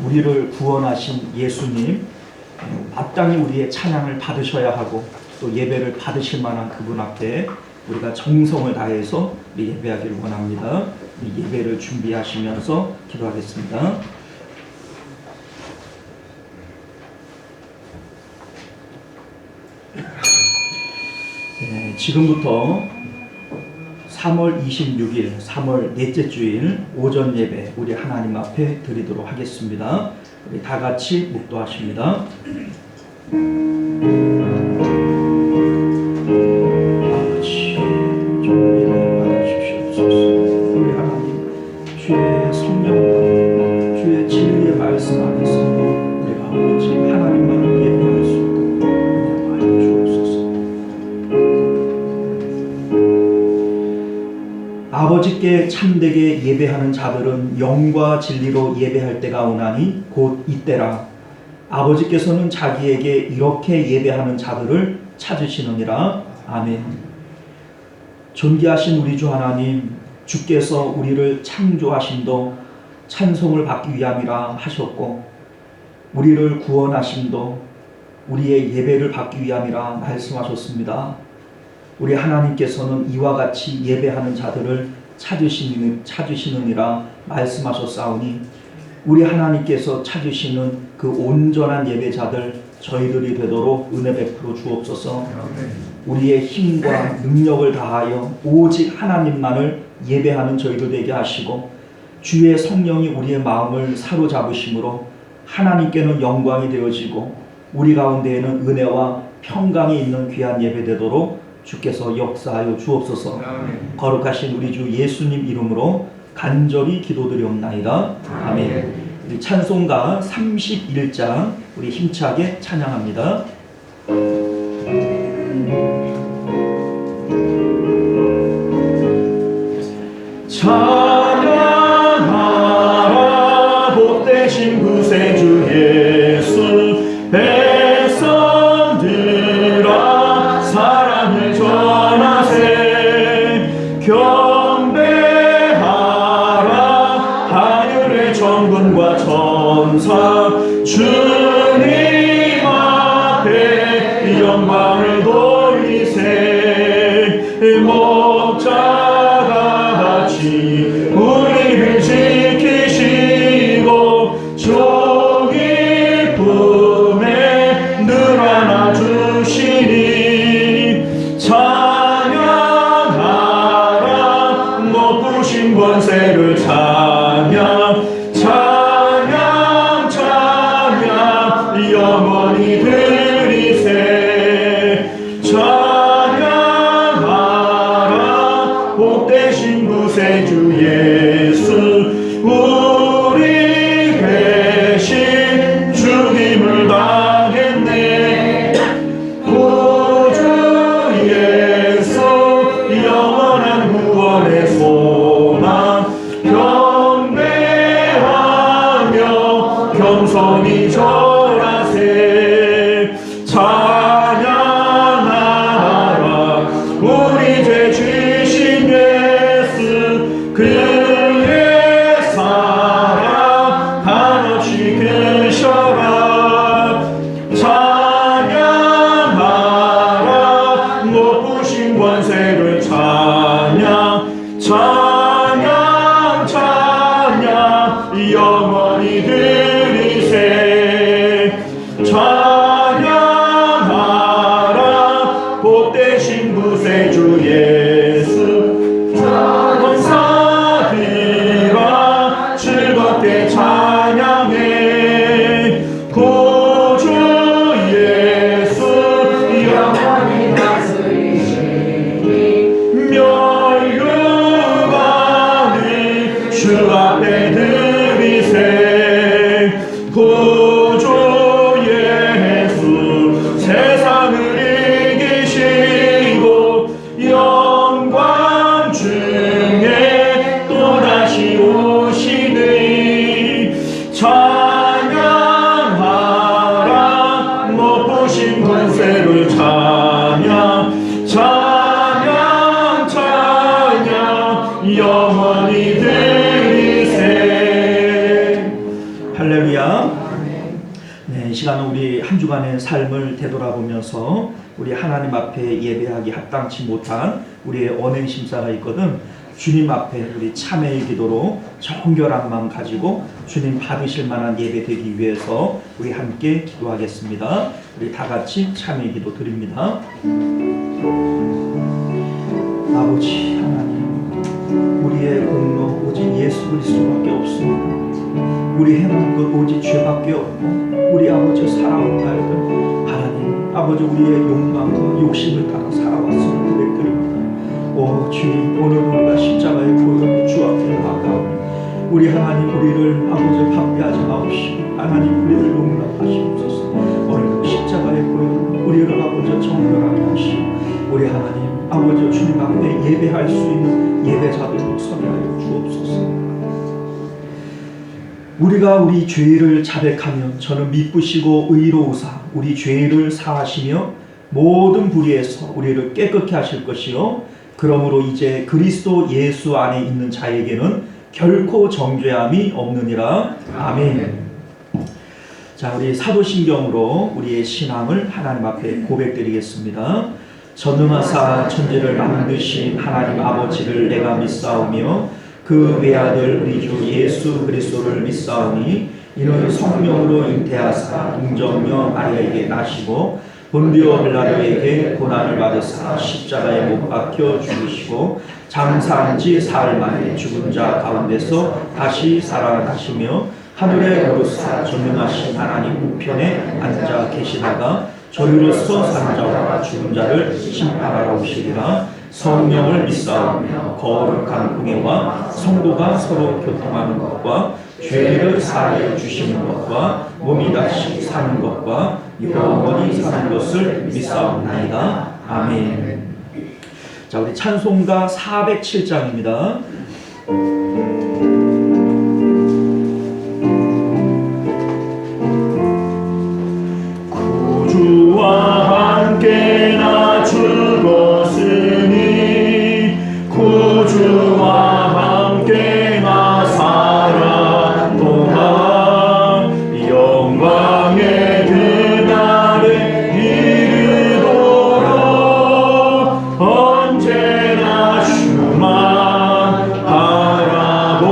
우리를 구원하신 예수님, 마땅히 우리의 찬양을 받으셔야 하고 또 예배를 받으실 만한 그분 앞에 우리가 정성을 다해서 우리 예배하기를 원합니다. 이 예배를 준비하시면서 기도하겠습니다. 지금부터 3월 26일, 3월 넷째 주일 오전 예배 우리 하나님 앞에 드리도록 하겠습니다. 우리 다 같이 묵도하십니다. 아버지, 좀 예배 받아주시옵소서. 우리 하나님, 주의 성령과 주의 진리의 말씀 안에서 우리가 오직 하나님만을 예배할 수 있도록 은혜하여 주옵소서. 아버지께 참되게 예배하는 자들은 영과 진리로 예배할 때가 오나니 곧 이때라. 아버지께서는 자기에게 이렇게 예배하는 자들을 찾으시느니라. 아멘. 존귀하신 우리 주 하나님, 주께서 우리를 창조하심도 찬송을 받기 위함이라 하셨고 우리를 구원하심도 우리의 예배를 받기 위함이라 말씀하셨습니다. 우리 하나님께서는 이와 같이 예배하는 자들을 찾으시느니라 말씀하셨사오니 우리 하나님께서 찾으시는 그 온전한 예배자들 저희들이 되도록 은혜 베풀어 주옵소서. 우리의 힘과 능력을 다하여 오직 하나님만을 예배하는 저희들 되게 하시고 주의 성령이 우리의 마음을 사로잡으심으로 하나님께는 영광이 되어지고 우리 가운데에는 은혜와 평강이 있는 귀한 예배 되도록 주께서 역사하여 주옵소서. 거룩하신 우리 주 예수님 이름으로 간절히 기도드리옵나이다. 아멘. 우리 찬송가 31장 우리 힘차게 찬양합니다. 찬양하라 복되신 구세주 예수 백성들아 사랑을 전하세. 경배하라 하늘의 천군과 천사 주님 앞에 영광을 돌리세. 목자가 같이 우리를 지키시고 종일 품에 늘 안아주시니 찬양하라 높으신 권세를 찬양 찬양 찬양 영원히 드리세. 찬양하라 복되신 구세주 예수 우리 대신 죽임을 당했네. 구주 예수 영원한 구원의 소망 경배하며 겸손히 절하세. 찬양하라 우리 죄 지신 예수 그의 사랑 한없이 크셔라. 찬양하라 높으신 권세를 찬양 찬양 찬양 영원히 드리세. 할렐루야. 네, 이 시간은 우리 한 주간의 삶을 되돌아보면서 우리 하나님 앞에 예배하기 합당치 못한 우리의 언행 심사가 있거든. 주님 앞에 우리 참회의 기도로 정결한 마음 가지고 주님 받으실 만한 예배 되기 위해서 우리 함께 기도하겠습니다. 우리 다 같이 참회의 기도 드립니다. 아버지 하나님, 우리의 공로 오직 예수 그리스도밖에 없습니다. 우리 행한 것 오직 죄밖에 없고, 우리 아버지 살아온 날들 하나님 아버지 우리의 욕망과 욕심을 따라 살아왔음을 고백드립니다. 오 주님, 오늘 우리가 십자가의 보혈로 주 앞에 나아가오니 우리 하나님 우리를 아버지 박대하지 마옵시고 하나님 우리를 용납하시옵소서. 오늘도 십자가의 보혈로 우리를 아버지 정결하게 하시고 우리 하나님 아버지 주님 앞에 예배할 수 있는 예배자들로 서게 하여 주옵소서. 우리가 우리 죄를 자백하면 저는 미쁘시고 의로우사 우리 죄를 사하시며 모든 불의에서 우리를 깨끗게 하실 것이요 그러므로 이제 그리스도 예수 안에 있는 자에게는 결코 정죄함이 없느니라. 아멘. 자, 우리 사도신경으로 우리의 신앙을 하나님 앞에 고백드리겠습니다. 전능하사 천지를 만드신 하나님 아버지를 내가 믿사오며 그 외아들 우리 주 예수 그리스도를 믿사오니 이는 성령으로 잉태하사 동정녀 마리아에게 나시고 본디오 빌라도에게 고난을 받으사 십자가에 못 박혀 죽으시고 장사한 지 사흘 만에 죽은 자 가운데서 다시 살아나시며 하늘에 오르사 전능하신 하나님 우편에 앉아 계시다가 저희로서 산 자와 죽은 자를 심판하러 오시리라. 성령을 믿사오며 거룩한 공예와 성도가 서로 교통하는 것과 죄를 사하여 주시는 것과 몸이 다시 사는 것과 영원히 사는 것을 믿사옵나이다. 아멘. 자, 우리 찬송가 407장입니다. 구주와 함께 나 죽었으니 구주와 함께 나 살았도다. 영광의 그날에 이르도록 언제나 주만 바라봅니다.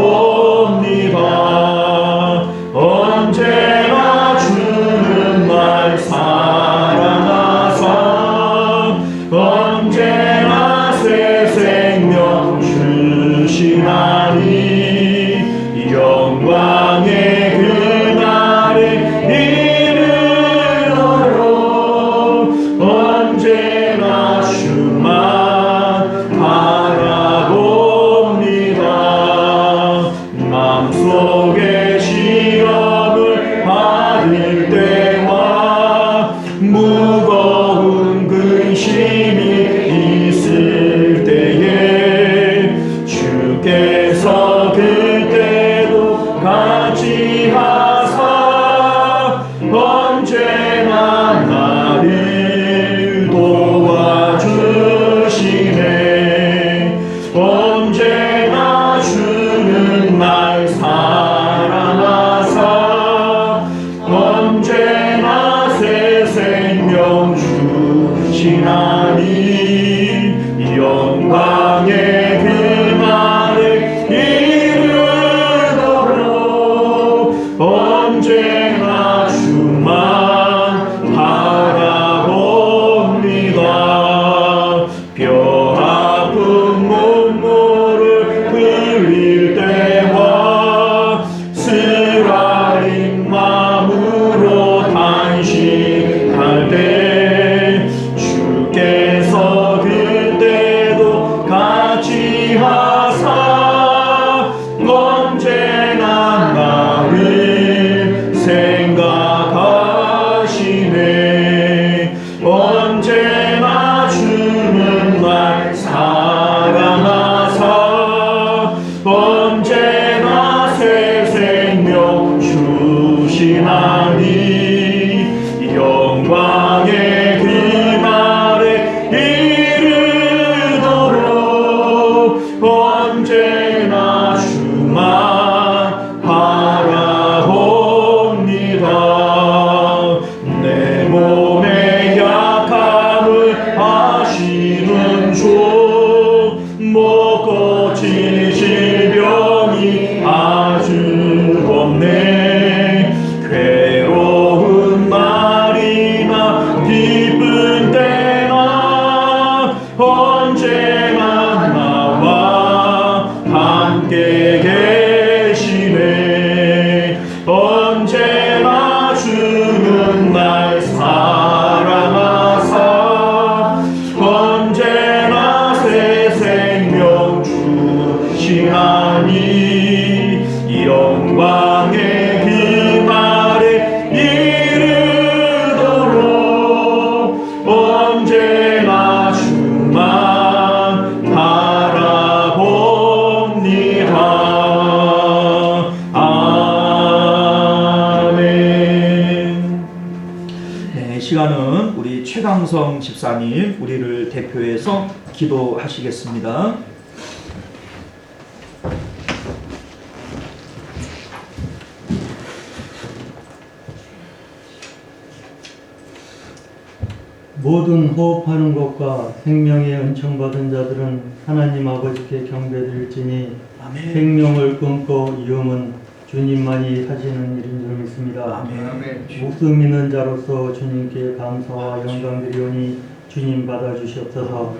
언제나 주는 날 사랑하사 언제나 새 생명 주시나니 영광의 그날에 이르도록 언제나 주만 바라봅니다. 마음속에 시험을 받을 때와 무거운 근심이 있을 때에 주께서 그때도 같이 하사 언제나 나를 도와주시네. 언제나 주는 날 사랑하사 언제나 새 생명 주시나니 영광의 그날에 이르도록 언제나 주만 바라봅니다. 뼈 아픈 눈물을 흘릴 때와 쓰라린 마음으로 단식할 때 주께서 그때도 같이 하사 언제나 나를 언제나 주는 날 사랑하사 언제나 새 생명 주시나니 이 영광의 그날에 이르도록 언제나 주만 바라봅니다. 아멘. 네, 시간은 우리 최강성 집사님 우리를 대표해서 기도하시겠습니다. 모든 호흡하는 것과 생명의 은총받은 자들은 하나님 아버지께 경배드릴지니 아멘. 생명을 끊고 이음은 주님만이 하시는 일인 줄 믿습니다. 아멘. 목숨 있는 자로서 주님께 감사와 영광드리오니 주님 받아주시옵소서.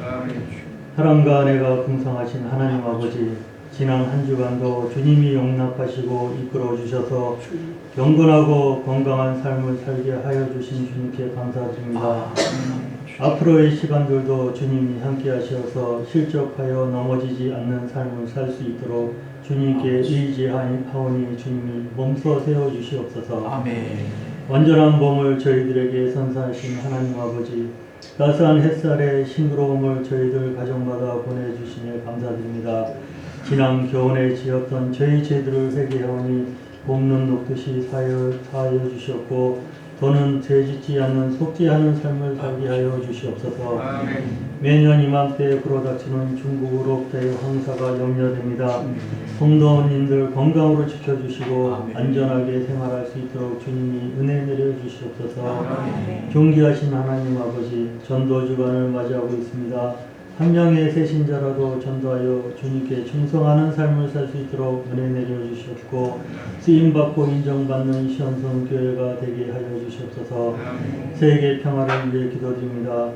사랑과 은혜가 풍성하신 하나님 아버지, 지난 한 주간도 주님이 용납하시고 이끌어 주셔서 경건하고 건강한 삶을 살게 하여 주신 주님께 감사드립니다. 앞으로의 시간들도 주님이 함께 하셔서 실족하여 넘어지지 않는 삶을 살 수 있도록 주님께 의지하오니 주님이 몸서 세워주시옵소서. 아멘. 완전한 몸을 저희들에게 선사하신 하나님 아버지, 따스한 햇살에 싱그러움을 저희들 가정마다 보내주시며 감사드립니다. 지난 교훈에 지었던 저희 죄들을 회개하오니 볶는 녹듯이 사하여 주셨고 더는 죄짓지 않는 속죄하는 삶을 살게 하여 주시옵소서. 매년 이맘때 불어닥치는 중국으로부터의 황사가 염려됩니다. 성도님들 건강으로 지켜주시고 안전하게 생활할 수 있도록 주님이 은혜 내려주시옵소서. 존귀하신 하나님 아버지, 전도 주간을 맞이하고 있습니다. 한 명의 새신자라도 전도하여 주님께 충성하는 삶을 살 수 있도록 은혜 내려주시옵고 쓰임받고 인정받는 시온성교회가 되게 하여 주시옵소서. 세계 평화를 위해 기도드립니다.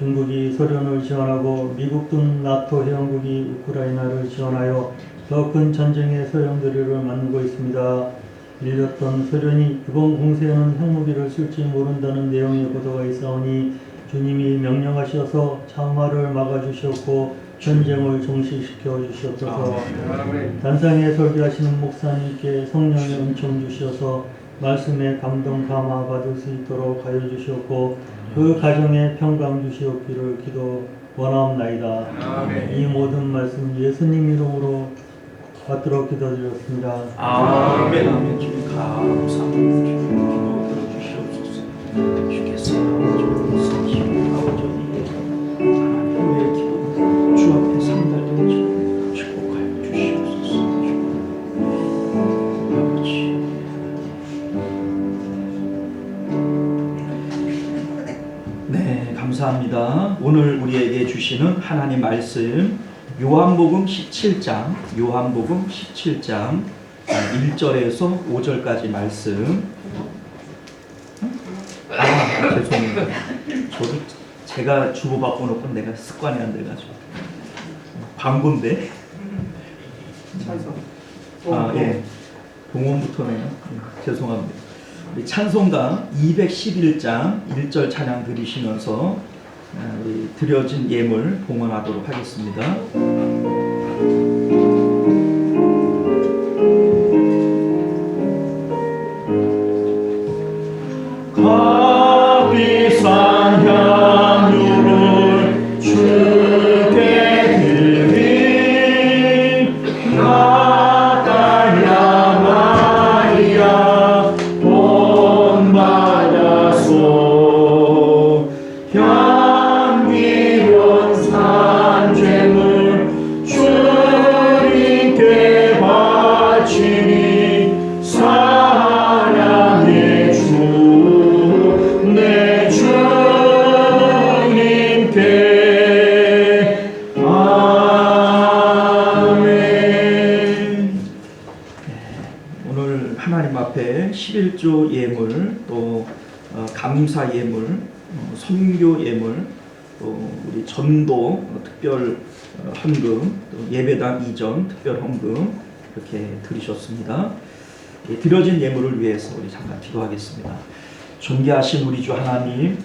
중국이 소련을 지원하고 미국 등 나토 회원국이 우크라이나를 지원하여 더 큰 전쟁의 소용돌이를 만들고 있습니다. 밀렸던 소련이 이번 공세에는 핵무기를 쓸지 모른다는 내용의 보도가 있사오니 주님이 명령하셔서 참화를 막아주셨고 전쟁을 종식시켜 주시옵소서. 단상에 설교하시는 목사님께 성령의 은총 주셔서 말씀에 감동 감화 받을 수 있도록 하여 주시옵고 그 가정에 평강 주시옵기를 기도 원하옵나이다. 이 모든 말씀 예수님 이름으로 받도록 기도드렸습니다. 아멘. 아멘. 주님 감사합니다. 기도 들어주시옵소서. 주께서 하나님의 기도 주 앞에 상달되는 축복하여 주시옵소서. 아버지. 네, 감사합니다. 오늘 우리에게 주시는 하나님 말씀 요한복음 17장 1절에서 5절까지 말씀. 죄송해요. 저도 제가 주고 바꿔놓고 내가 습관이 안 돼가지고 광고인데. 예. 동원부터네요. 죄송합니다. 우리 찬송가 211장 1절 찬양 드리시면서 우리 드려진 예물 봉헌하도록 하겠습니다. 값비싼 향유를 주께 드린 나달야 마리아 본받아소 향기로운 산재물 주님께 바치니 사랑의 주 내 주님께 아멘. 오늘 하나님 앞에 11조 예물 또 감사 예물 선교 예물 또 우리 전도 특별 헌금 또 예배당 이전 특별 헌금 이렇게 드리셨습니다. 드려진 예물을 위해서 우리 잠깐 기도하겠습니다. 존귀하신 우리 주 하나님,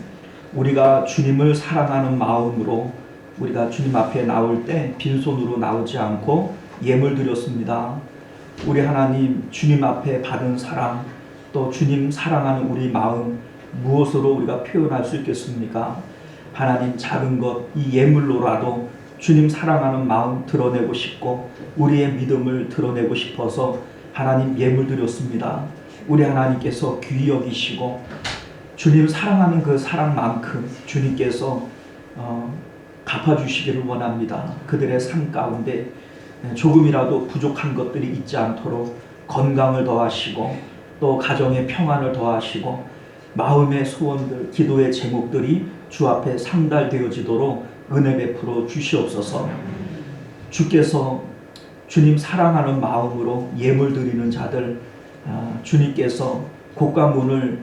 우리가 주님을 사랑하는 마음으로 우리가 주님 앞에 나올 때 빈손으로 나오지 않고 예물 드렸습니다. 우리 하나님, 주님 앞에 받은 사랑, 또 주님 사랑하는 우리 마음 무엇으로 우리가 표현할 수 있겠습니까? 하나님, 작은 것 이 예물로라도 주님 사랑하는 마음 드러내고 싶고 우리의 믿음을 드러내고 싶어서 하나님 예물 드렸습니다. 우리 하나님께서 귀히 여기시고 주님 사랑하는 그 사랑만큼 주님께서 갚아주시기를 원합니다. 그들의 삶 가운데 조금이라도 부족한 것들이 있지 않도록 건강을 더하시고 또 가정의 평안을 더하시고 마음의 소원들, 기도의 제목들이 주 앞에 상달되어지도록 은혜 베풀어 주시옵소서. 주께서 주님 사랑하는 마음으로 예물 드리는 자들 주님께서 곳과 문을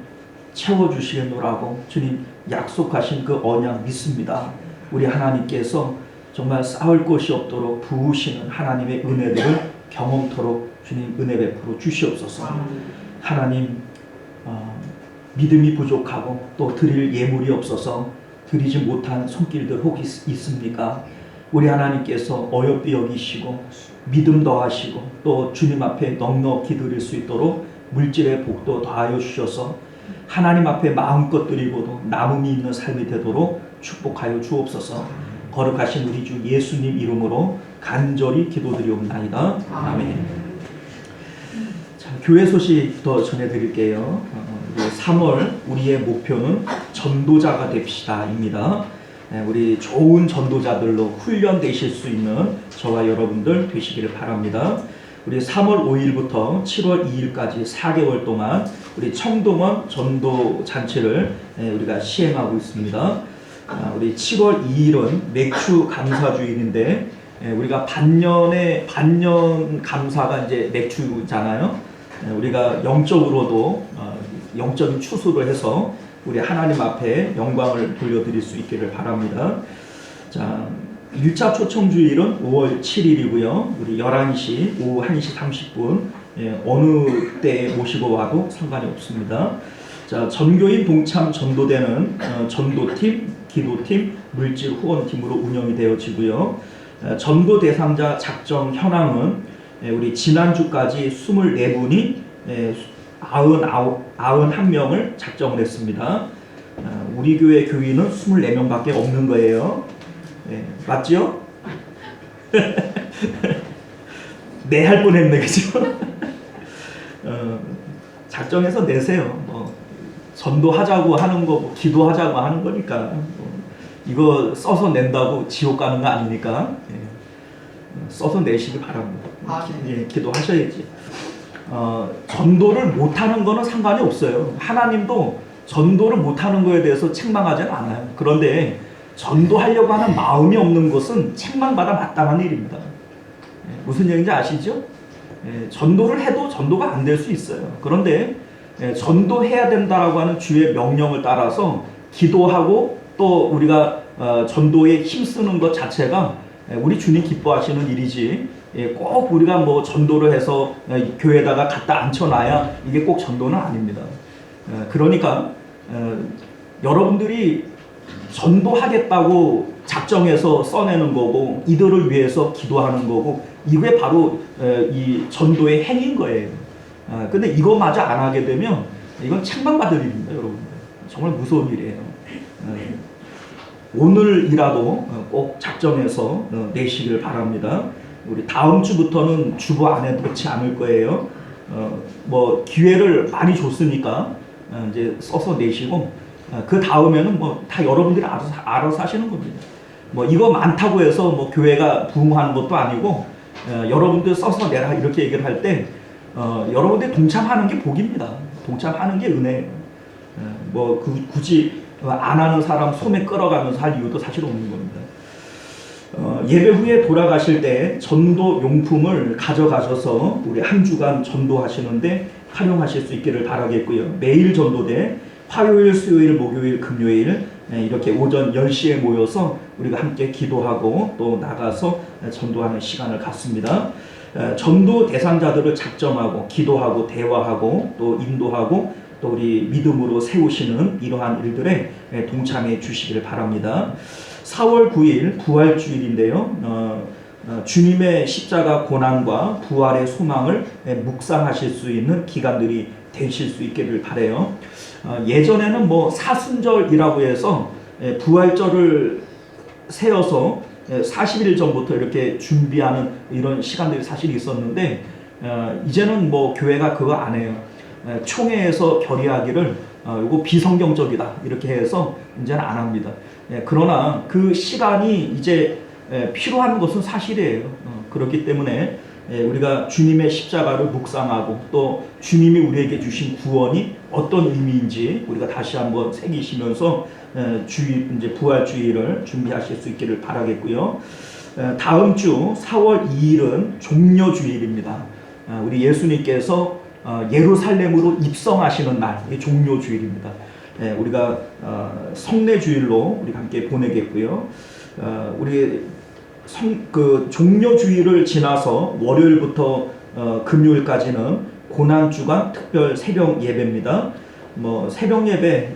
채워주시겠노라고 주님 약속하신 그 언약 믿습니다. 우리 하나님께서 정말 쌓을 것이 없도록 부으시는 하나님의 은혜들을 경험토록 주님 은혜 베풀어 주시옵소서. 하나님, 믿음이 부족하고 또 드릴 예물이 없어서 드리지 못한 손길들 혹 있습니까? 우리 하나님께서 어여삐 여기시고 믿음 더하시고 또 주님 앞에 넉넉히 드릴 수 있도록 물질의 복도 더하여 주셔서 하나님 앞에 마음껏 드리고도 남음이 있는 삶이 되도록 축복하여 주옵소서. 거룩하신 우리 주 예수님 이름으로 간절히 기도드리옵나이다. 아멘. 자, 교회 소식 더 전해드릴게요. 3월 우리의 목표는 전도자가 됩시다입니다. 우리 좋은 전도자들로 훈련되실 수 있는 저와 여러분들 되시기를 바랍니다. 우리 3월 5일부터 7월 2일까지 4개월 동안 우리 청동원 전도 잔치를 우리가 시행하고 있습니다. 우리 7월 2일은 맥주 감사주일인데 우리가 반년 감사가 이제 맥주잖아요. 우리가 영적으로도 영적인 추수를 해서 우리 하나님 앞에 영광을 돌려드릴 수 있기를 바랍니다. 자, 1차 초청주일은 5월 7일이고요. 우리 11시, 오후 1시 30분 어느 때 모시고 와도 상관이 없습니다. 자, 전교인 동참 전도대는 전도팀, 기도팀, 물질 후원팀으로 운영이 되어지고요. 전도 대상자 작정 현황은 우리 지난주까지 24분이 91명을 작정을 했습니다. 우리 교회 교인은 24명밖에 없는 거예요. 맞죠? 네 할 뻔했네, 그죠? 작정해서 내세요. 전도하자고 하는 거, 기도하자고 하는 거니까 이거 써서 낸다고 지옥 가는 거 아니니까 써서 내시기 바랍니다. 기도하셔야지. 전도를 못하는 거는 상관이 없어요. 하나님도 전도를 못하는 거에 대해서 책망하지는 않아요. 그런데 전도하려고 하는 마음이 없는 것은 책망받아 마땅한 일입니다. 무슨 얘기인지 아시죠? 전도를 해도 전도가 안 될 수 있어요. 그런데 전도해야 된다라고 하는 주의 명령을 따라서 기도하고 또 우리가 전도에 힘쓰는 것 자체가 우리 주님 기뻐하시는 일이지, 꼭 우리가 뭐 전도를 해서 교회에다가 갖다 앉혀놔야 이게 꼭 전도는 아닙니다. 그러니까 여러분들이 전도하겠다고 작정해서 써내는 거고 이들을 위해서 기도하는 거고 이게 바로 이 전도의 행인 거예요. 근데 이거마저 안 하게 되면 이건 책망받을 일입니다, 여러분들. 정말 무서운 일이에요. 오늘이라도 꼭 작정해서 내시길 바랍니다. 우리 다음 주부터는 주보 안에 넣지 않을 거예요. 뭐 기회를 많이 줬으니까 이제 써서 내시고 그 다음에는 뭐 다 여러분들이 알아서 하시는 겁니다. 뭐 이거 많다고 해서 뭐 교회가 부흥하는 것도 아니고 여러분들 써서 내라 이렇게 얘기를 할 때 여러분들이 동참하는 게 복입니다. 동참하는 게 은혜예요. 뭐 굳이 안 하는 사람 소매 끌어가면서 할 이유도 사실 없는 겁니다. 예배 후에 돌아가실 때 전도 용품을 가져가셔서 우리 한 주간 전도하시는데 활용하실 수 있기를 바라겠고요. 매일 전도대 화요일, 수요일, 목요일, 금요일 이렇게 오전 10시에 모여서 우리가 함께 기도하고 또 나가서 전도하는 시간을 갖습니다. 전도 대상자들을 작정하고 기도하고 대화하고 또 인도하고 또 우리 믿음으로 세우시는 이러한 일들에 동참해 주시기를 바랍니다. 4월 9일 부활주일인데요. 주님의 십자가 고난과 부활의 소망을 묵상하실 수 있는 기간들이 되실 수 있기를 바라요. 예전에는 뭐 사순절이라고 해서 부활절을 세워서 40일 전부터 이렇게 준비하는 이런 시간들이 사실 있었는데 이제는 뭐 교회가 그거 안 해요. 총회에서 결의하기를 이거 비성경적이다 이렇게 해서 이제는 안 합니다. 그러나 그 시간이 이제 필요한 것은 사실이에요. 그렇기 때문에 우리가 주님의 십자가를 묵상하고 또 주님이 우리에게 주신 구원이 어떤 의미인지 우리가 다시 한번 새기시면서 주일 이제 부활주일을 준비하실 수 있기를 바라겠고요. 다음 주 4월 2일은 종려주일입니다. 우리 예수님께서 예루살렘으로 입성하시는 날, 이 종려주일입니다. 우리가 성례주일로 우리 함께 보내겠고요. 우리 종려주일을 지나서 월요일부터 금요일까지는 고난주간 특별 새벽 예배입니다. 뭐 새벽 예배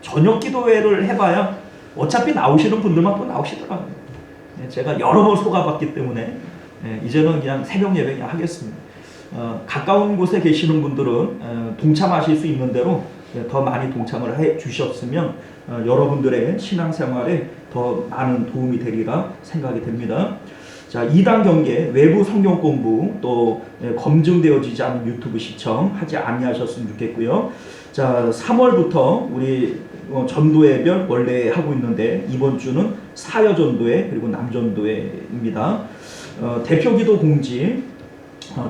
저녁 기도회를 해봐야 어차피 나오시는 분들만 또 나오시더라고요. 제가 여러 번 속아봤기 때문에 이제는 그냥 새벽 예배 그냥 하겠습니다. 가까운 곳에 계시는 분들은 동참하실 수 있는 대로 더 많이 동참을 해 주셨으면 여러분들의 신앙생활에 더 많은 도움이 되리라 생각이 됩니다. 자, 2단 경계 외부 성경 공부 또 검증되어지지 않은 유튜브 시청 하지 아니하셨으면 좋겠고요. 자, 3월부터 우리 전도회별 원래 하고 있는데 이번 주는 사여전도회 그리고 남전도회입니다. 대표기도 공지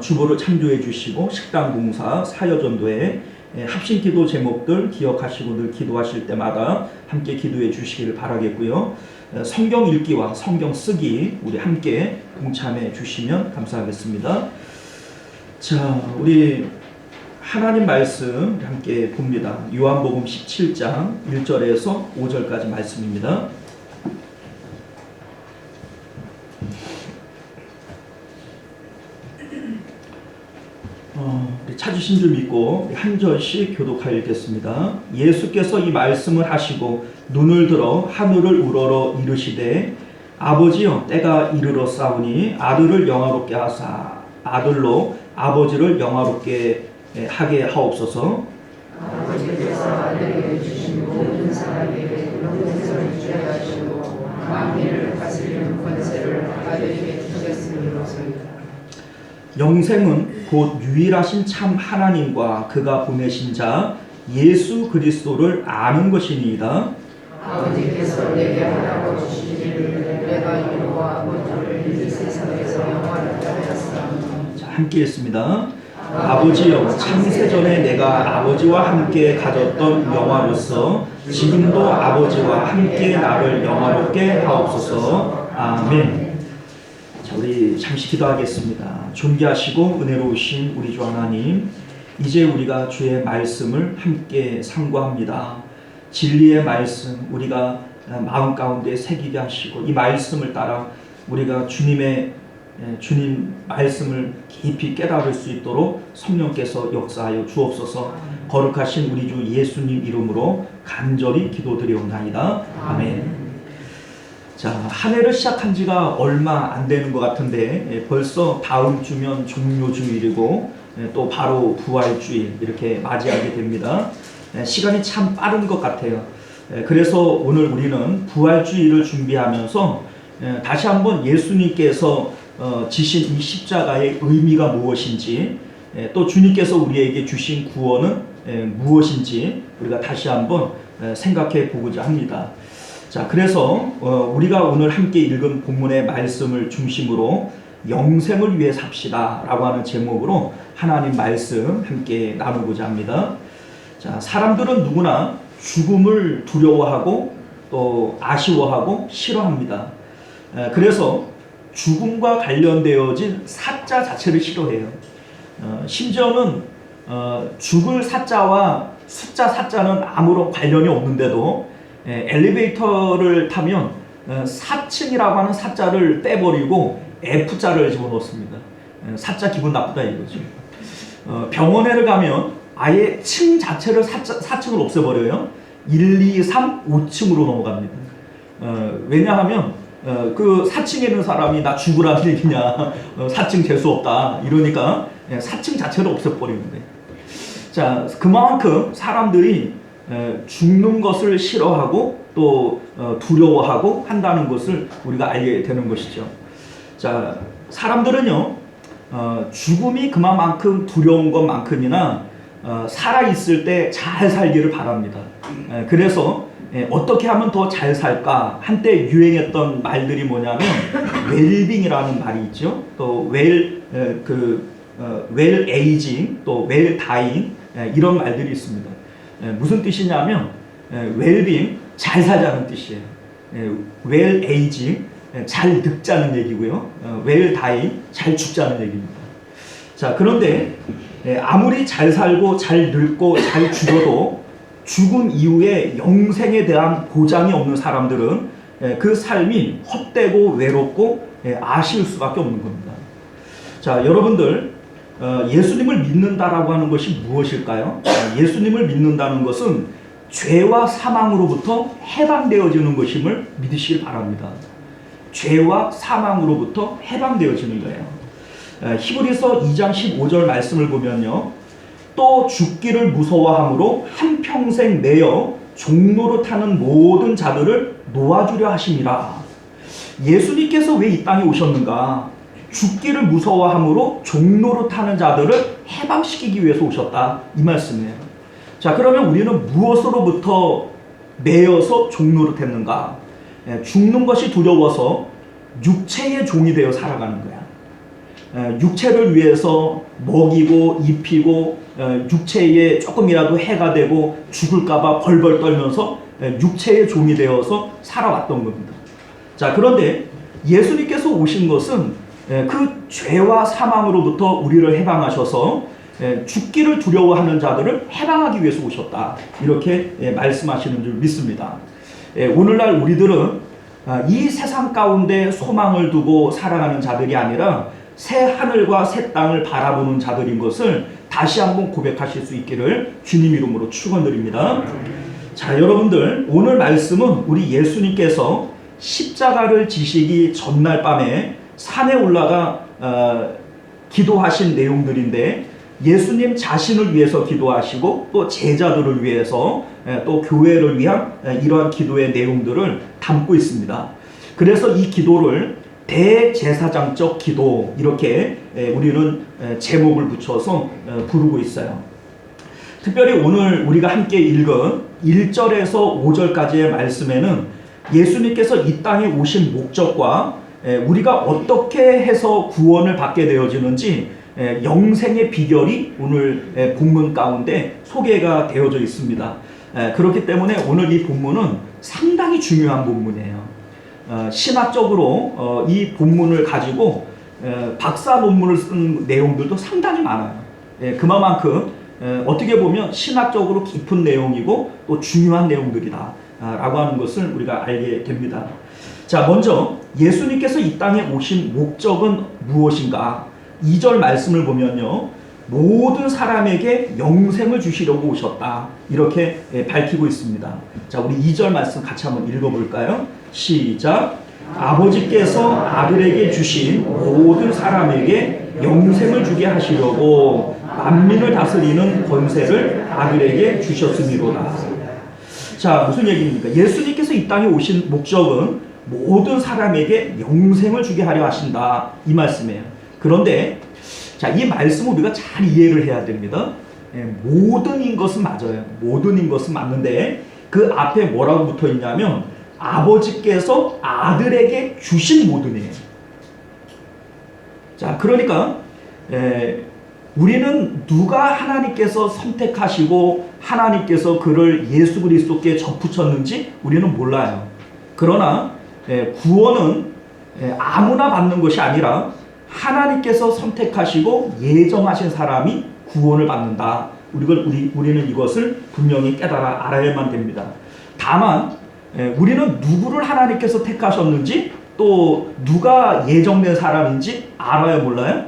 주보를 참조해 주시고 식당공사 사여전도회 합심기도 제목들 기억하시고 늘 기도하실 때마다 함께 기도해 주시기를 바라겠고요. 성경 읽기와 성경 쓰기 우리 함께 동참해 주시면 감사하겠습니다. 자, 우리 하나님 말씀 함께 봅니다. 요한복음 17장 1절에서 5절까지 말씀입니다. 찾으신 줄 믿고 한 절씩 교독하겠습니다. 예수께서 이 말씀을 하시고 눈을 들어 하늘을 우러러 이르시되 아버지여 때가 이르렀사오니 아들을 영화롭게 하사 아들로 아버지를 영화롭게 하게 하옵소서. 아버지께서 아들에게 주신 모든 사람에게 영생을 주게 하시고 만민을 다스리는 권세를 아들에게 주셨음이로소이다. 영생은 곧 유일하신 참 하나님과 그가 보내신 자 예수 그리스도를 아는 것이니이다. 아버지께서 내게 하라고 주신 일을 내가 이루어 아버지를 이 세상에서 영원하게 하였사오니. 자, 함께 했습니다. 아버지여 창세전에 내가 아버지와 함께 가졌던 영화로서 지금도 아버지와 함께 나를 영화롭게 하옵소서. 아멘. 자, 우리 잠시 기도하겠습니다. 존귀하시고 은혜로우신 우리 주 하나님, 이제 우리가 주의 말씀을 함께 상고합니다. 진리의 말씀 우리가 마음 가운데 새기게 하시고 이 말씀을 따라 우리가 주님 말씀을 깊이 깨달을 수 있도록 성령께서 역사하여 주옵소서. 거룩하신 우리 주 예수님 이름으로 간절히 기도드리옵나이다. 아멘. 자, 한 해를 시작한 지가 얼마 안 되는 것 같은데 벌써 다음 주면 종료주일이고 또 바로 부활주일 이렇게 맞이하게 됩니다. 시간이 참 빠른 것 같아요. 그래서 오늘 우리는 부활주일을 준비하면서 다시 한번 예수님께서 지신 이 십자가의 의미가 무엇인지 또 주님께서 우리에게 주신 구원은 무엇인지 우리가 다시 한번 생각해 보고자 합니다. 자, 그래서 우리가 오늘 함께 읽은 본문의 말씀을 중심으로 영생을 위해 삽시다 라고 하는 제목으로 하나님 말씀 함께 나누고자 합니다. 자, 사람들은 누구나 죽음을 두려워하고 또 아쉬워하고 싫어합니다. 그래서 죽음과 관련되어진 사자 자체를 싫어해요. 심지어는 죽을 사자와 숫자 사자는 아무런 관련이 없는데도 엘리베이터를 타면 4층이라고 하는 사자를 빼버리고 F자를 집어넣습니다. 사자 기분 나쁘다 이거죠. 병원에를 가면 아예 층 자체를 4층을 없애버려요. 1, 2, 3, 5층으로 넘어갑니다. 왜냐하면 그 4층에 있는 사람이 나 죽으라는 얘기냐, 4층 재수 없다 이러니까 4층 자체를 없애버리는데, 자 그만큼 사람들이 죽는 것을 싫어하고 또 두려워하고 한다는 것을 우리가 알게 되는 것이죠. 자 사람들은요 죽음이 그만큼 두려운 것만큼이나 살아있을 때 잘 살기를 바랍니다. 그래서 어떻게 하면 더 잘 살까? 한때 유행했던 말들이 뭐냐면 웰빙이라는 말이 있죠. 또 웰 에이징, 또 웰 다잉 이런 말들이 있습니다. 무슨 뜻이냐면 웰빙 잘 살자는 뜻이에요. 웰 에이징 잘 늙자는 얘기고요. 웰 다잉 잘 죽자는 얘기입니다. 자 그런데 아무리 잘 살고 잘 늙고 잘 죽어도 죽음 이후에 영생에 대한 보장이 없는 사람들은 그 삶이 헛되고 외롭고 아쉬울 수밖에 없는 겁니다. 자 여러분들 예수님을 믿는다라고 하는 것이 무엇일까요? 예수님을 믿는다는 것은 죄와 사망으로부터 해방되어지는 것임을 믿으시길 바랍니다. 죄와 사망으로부터 해방되어지는 거예요. 히브리서 2장 15절 말씀을 보면요. 또 죽기를 무서워함으로 한평생 매여 종로로 타는 모든 자들을 놓아주려 하심이라. 예수님께서 왜 이 땅에 오셨는가? 죽기를 무서워함으로 종로로 타는 자들을 해방시키기 위해서 오셨다 이 말씀이에요. 자 그러면 우리는 무엇으로부터 매여서 종로로 탔는가? 죽는 것이 두려워서 육체의 종이 되어 살아가는 거야. 육체를 위해서 먹이고 입히고 육체에 조금이라도 해가 되고 죽을까봐 벌벌 떨면서 육체의 종이 되어서 살아왔던 겁니다. 자 그런데 예수님께서 오신 것은 그 죄와 사망으로부터 우리를 해방하셔서 죽기를 두려워하는 자들을 해방하기 위해서 오셨다 이렇게 말씀하시는 줄 믿습니다. 오늘날 우리들은 이 세상 가운데 소망을 두고 살아가는 자들이 아니라 새 하늘과 새 땅을 바라보는 자들인 것을 다시 한번 고백하실 수 있기를 주님 이름으로 축원드립니다. 자 여러분들 오늘 말씀은 우리 예수님께서 십자가를 지시기 전날 밤에 산에 올라가 기도하신 내용들인데 예수님 자신을 위해서 기도하시고 또 제자들을 위해서 또 교회를 위한 이러한 기도의 내용들을 담고 있습니다. 그래서 이 기도를 대제사장적 기도 이렇게 우리는 제목을 붙여서 부르고 있어요. 특별히 오늘 우리가 함께 읽은 1절에서 5절까지의 말씀에는 예수님께서 이 땅에 오신 목적과 우리가 어떻게 해서 구원을 받게 되어지는지 영생의 비결이 오늘 본문 가운데 소개가 되어져 있습니다. 그렇기 때문에 오늘 이 본문은 상당히 중요한 본문이에요. 신학적으로 이 본문을 가지고 박사 논문을 쓴 내용들도 상당히 많아요. 그만큼 어떻게 보면 신학적으로 깊은 내용이고 또 중요한 내용들이다 라고 하는 것을 우리가 알게 됩니다. 자 먼저 예수님께서 이 땅에 오신 목적은 무엇인가? 2절 말씀을 보면요 모든 사람에게 영생을 주시려고 오셨다 이렇게 밝히고 있습니다. 자 우리 2절 말씀 같이 한번 읽어볼까요? 시작. 아버지께서 아들에게 주신 모든 사람에게 영생을 주게 하시려고 만민을 다스리는 권세를 아들에게 주셨음이로다. 자 무슨 얘기입니까? 예수님께서 이 땅에 오신 목적은 모든 사람에게 영생을 주게 하려 하신다 이 말씀이에요. 그런데 자, 이 말씀을 우리가 잘 이해를 해야 됩니다. 모든인 것은 맞아요. 모든인 것은 맞는데 그 앞에 뭐라고 붙어 있냐면 아버지께서 아들에게 주신 모든이에요. 자, 그러니까 우리는 누가 하나님께서 선택하시고 하나님께서 그를 예수 그리스도께 접붙였는지 우리는 몰라요. 그러나 구원은 아무나 받는 것이 아니라 하나님께서 선택하시고 예정하신 사람이 구원을 받는다. 우리는 이것을 분명히 깨달아 알아야만 됩니다. 다만 우리는 누구를 하나님께서 택하셨는지 또 누가 예정된 사람인지 알아요 몰라요?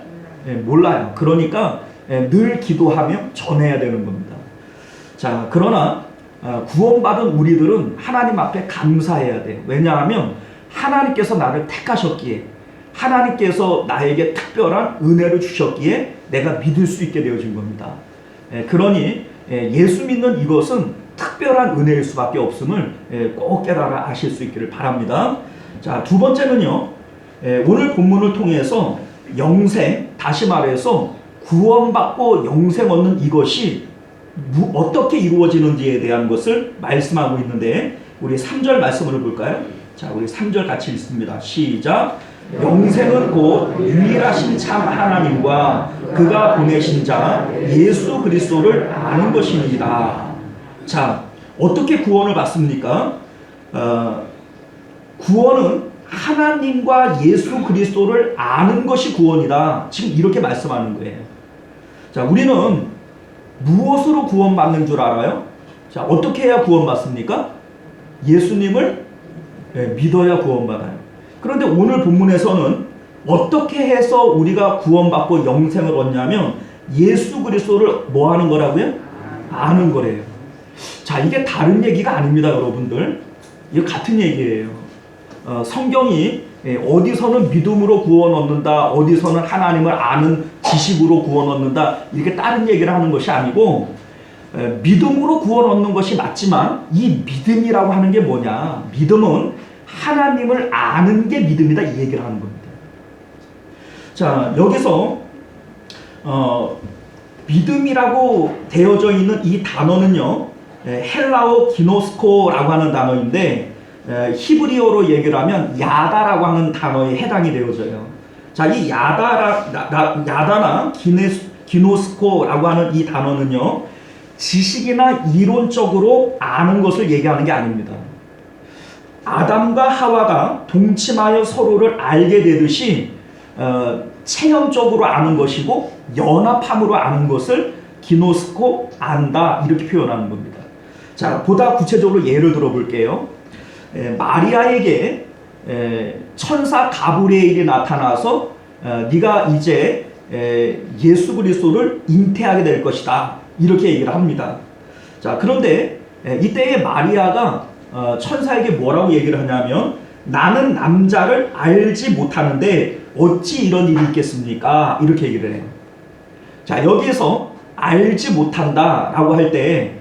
몰라요. 그러니까 늘 기도하며 전해야 되는 겁니다. 자, 그러나 구원받은 우리들은 하나님 앞에 감사해야 돼요. 왜냐하면 하나님께서 나를 택하셨기에, 하나님께서 나에게 특별한 은혜를 주셨기에 내가 믿을 수 있게 되어진 겁니다. 그러니 예수 믿는 이것은 특별한 은혜일 수밖에 없음을 꼭 깨달아 아실 수 있기를 바랍니다. 자, 두 번째는요, 오늘 본문을 통해서 영생, 다시 말해서 구원받고 영생 얻는 이것이 어떻게 이루어지는지에 대한 것을 말씀하고 있는데, 우리 3절 말씀을 볼까요? 자, 우리 3절 같이 읽습니다. 시작. 영생은 곧 유일하신 참 하나님과 그가 보내신 자 예수 그리스도를 아는 것이니이다. 자, 어떻게 구원을 받습니까? 구원은 하나님과 예수 그리스도를 아는 것이 구원이다. 지금 이렇게 말씀하는 거예요. 자, 우리는 무엇으로 구원받는 줄 알아요? 자, 어떻게 해야 구원받습니까? 예수님을 믿어야 구원받아요. 그런데 오늘 본문에서는 어떻게 해서 우리가 구원받고 영생을 얻냐면 예수 그리스도를 뭐 하는 거라고요? 아는 거래요. 자, 이게 다른 얘기가 아닙니다, 여러분들. 이거 같은 얘기예요. 성경이 어디서는 믿음으로 구원 얻는다, 어디서는 하나님을 아는 지식으로 구원 얻는다, 이렇게 다른 얘기를 하는 것이 아니고, 믿음으로 구원 얻는 것이 맞지만 이 믿음이라고 하는 게 뭐냐? 믿음은 하나님을 아는 게 믿음이다, 이 얘기를 하는 겁니다. 자, 여기서 믿음이라고 되어져 있는 이 단어는요, 헬라어 기노스코라고 하는 단어인데, 히브리어로 얘기를 하면 야다라고 하는 단어에 해당이 되어져요. 자, 이 야다나 기노스코라고 하는 이 단어는요, 지식이나 이론적으로 아는 것을 얘기하는 게 아닙니다. 아담과 하와가 동침하여 서로를 알게 되듯이 체험적으로 아는 것이고 연합함으로 아는 것을 기노스코, 안다, 이렇게 표현하는 겁니다. 자, 보다 구체적으로 예를 들어 볼게요. 마리아에게 천사 가브리엘이 나타나서 네가 이제 예수 그리스도를 잉태하게 될 것이다, 이렇게 얘기를 합니다. 자, 그런데 이때에 마리아가 천사에게 뭐라고 얘기를 하냐면, 나는 남자를 알지 못하는데 어찌 이런 일이 있겠습니까? 이렇게 얘기를 해요. 자, 여기에서 알지 못한다 라고 할 때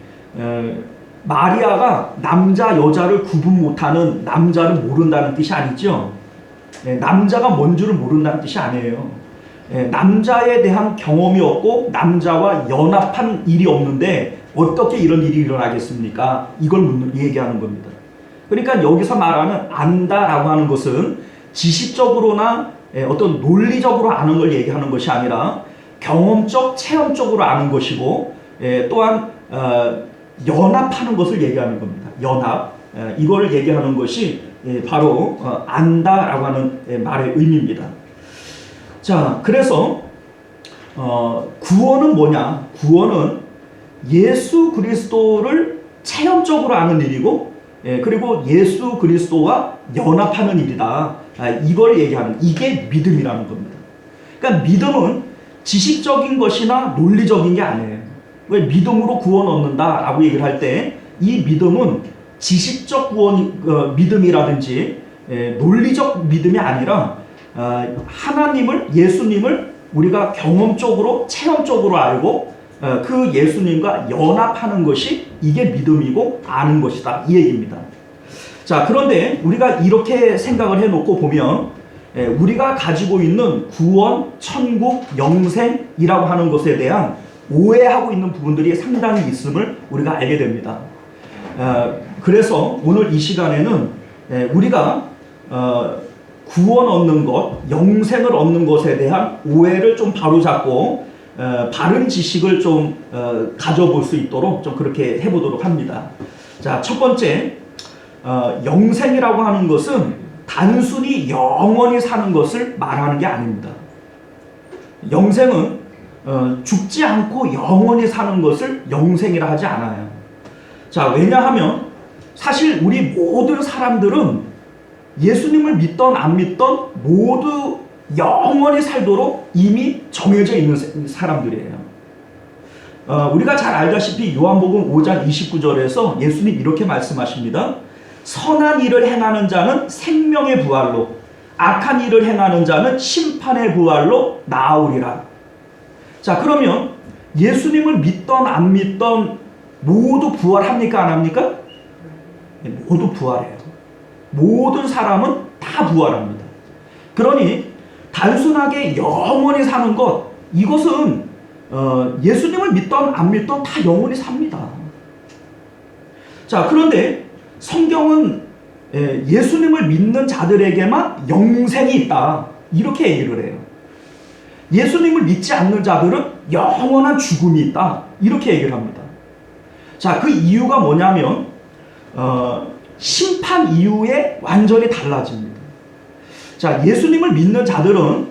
마리아가 남자 여자를 구분 못하는, 남자를 모른다는 뜻이 아니죠. 남자가 뭔 줄을 모른다는 뜻이 아니에요. 남자에 대한 경험이 없고 남자와 연합한 일이 없는데 어떻게 이런 일이 일어나겠습니까? 이걸 얘기하는 겁니다. 그러니까 여기서 말하는 안다라고 하는 것은 지식적으로나 어떤 논리적으로 아는 걸 얘기하는 것이 아니라 경험적, 체험적으로 아는 것이고, 또한 연합하는 것을 얘기하는 겁니다. 연합, 이걸 얘기하는 것이 바로 안다라고 하는 말의 의미입니다. 자, 그래서 구원은 뭐냐? 구원은 예수 그리스도를 체험적으로 아는 일이고, 그리고 예수 그리스도와 연합하는 일이다. 이걸 얘기하는, 이게 믿음이라는 겁니다. 그러니까 믿음은 지식적인 것이나 논리적인 게 아니에요. 왜 믿음으로 구원 얻는다라고 얘기를 할 때 이 믿음은 지식적 구원, 믿음이라든지 논리적 믿음이 아니라 하나님을, 예수님을 우리가 경험적으로, 체험적으로 알고 그 예수님과 연합하는 것이 이게 믿음이고 아는 것이다, 이 얘기입니다. 자, 그런데 우리가 이렇게 생각을 해놓고 보면 우리가 가지고 있는 구원, 천국, 영생이라고 하는 것에 대한 오해하고 있는 부분들이 상당히 있음을 우리가 알게 됩니다. 그래서 오늘 이 시간에는 우리가 구원 얻는 것, 영생을 얻는 것에 대한 오해를 좀 바로잡고 바른 지식을 좀 가져볼 수 있도록 좀 그렇게 해보도록 합니다. 자, 첫 번째, 영생이라고 하는 것은 단순히 영원히 사는 것을 말하는 게 아닙니다. 영생은 죽지 않고 영원히 사는 것을 영생이라 하지 않아요. 자, 왜냐하면 사실 우리 모든 사람들은 예수님을 믿던 안 믿던 모두 영원히 살도록 이미 정해져 있는 사람들이에요. 우리가 잘 알다시피 요한복음 5장 29절에서 예수님 이렇게 말씀하십니다. 선한 일을 행하는 자는 생명의 부활로, 악한 일을 행하는 자는 심판의 부활로 나아오리라. 자, 그러면 예수님을 믿던 안 믿던 모두 부활합니까? 안 합니까? 모두 부활해요. 모든 사람은 다 부활합니다. 그러니 단순하게 영원히 사는 것, 이것은 예수님을 믿던 안 믿던 다 영원히 삽니다. 자, 그런데 성경은 예수님을 믿는 자들에게만 영생이 있다, 이렇게 얘기를 해요. 예수님을 믿지 않는 자들은 영원한 죽음이 있다, 이렇게 얘기를 합니다. 자, 그 이유가 뭐냐면 심판 이후에 완전히 달라집니다. 자, 예수님을 믿는 자들은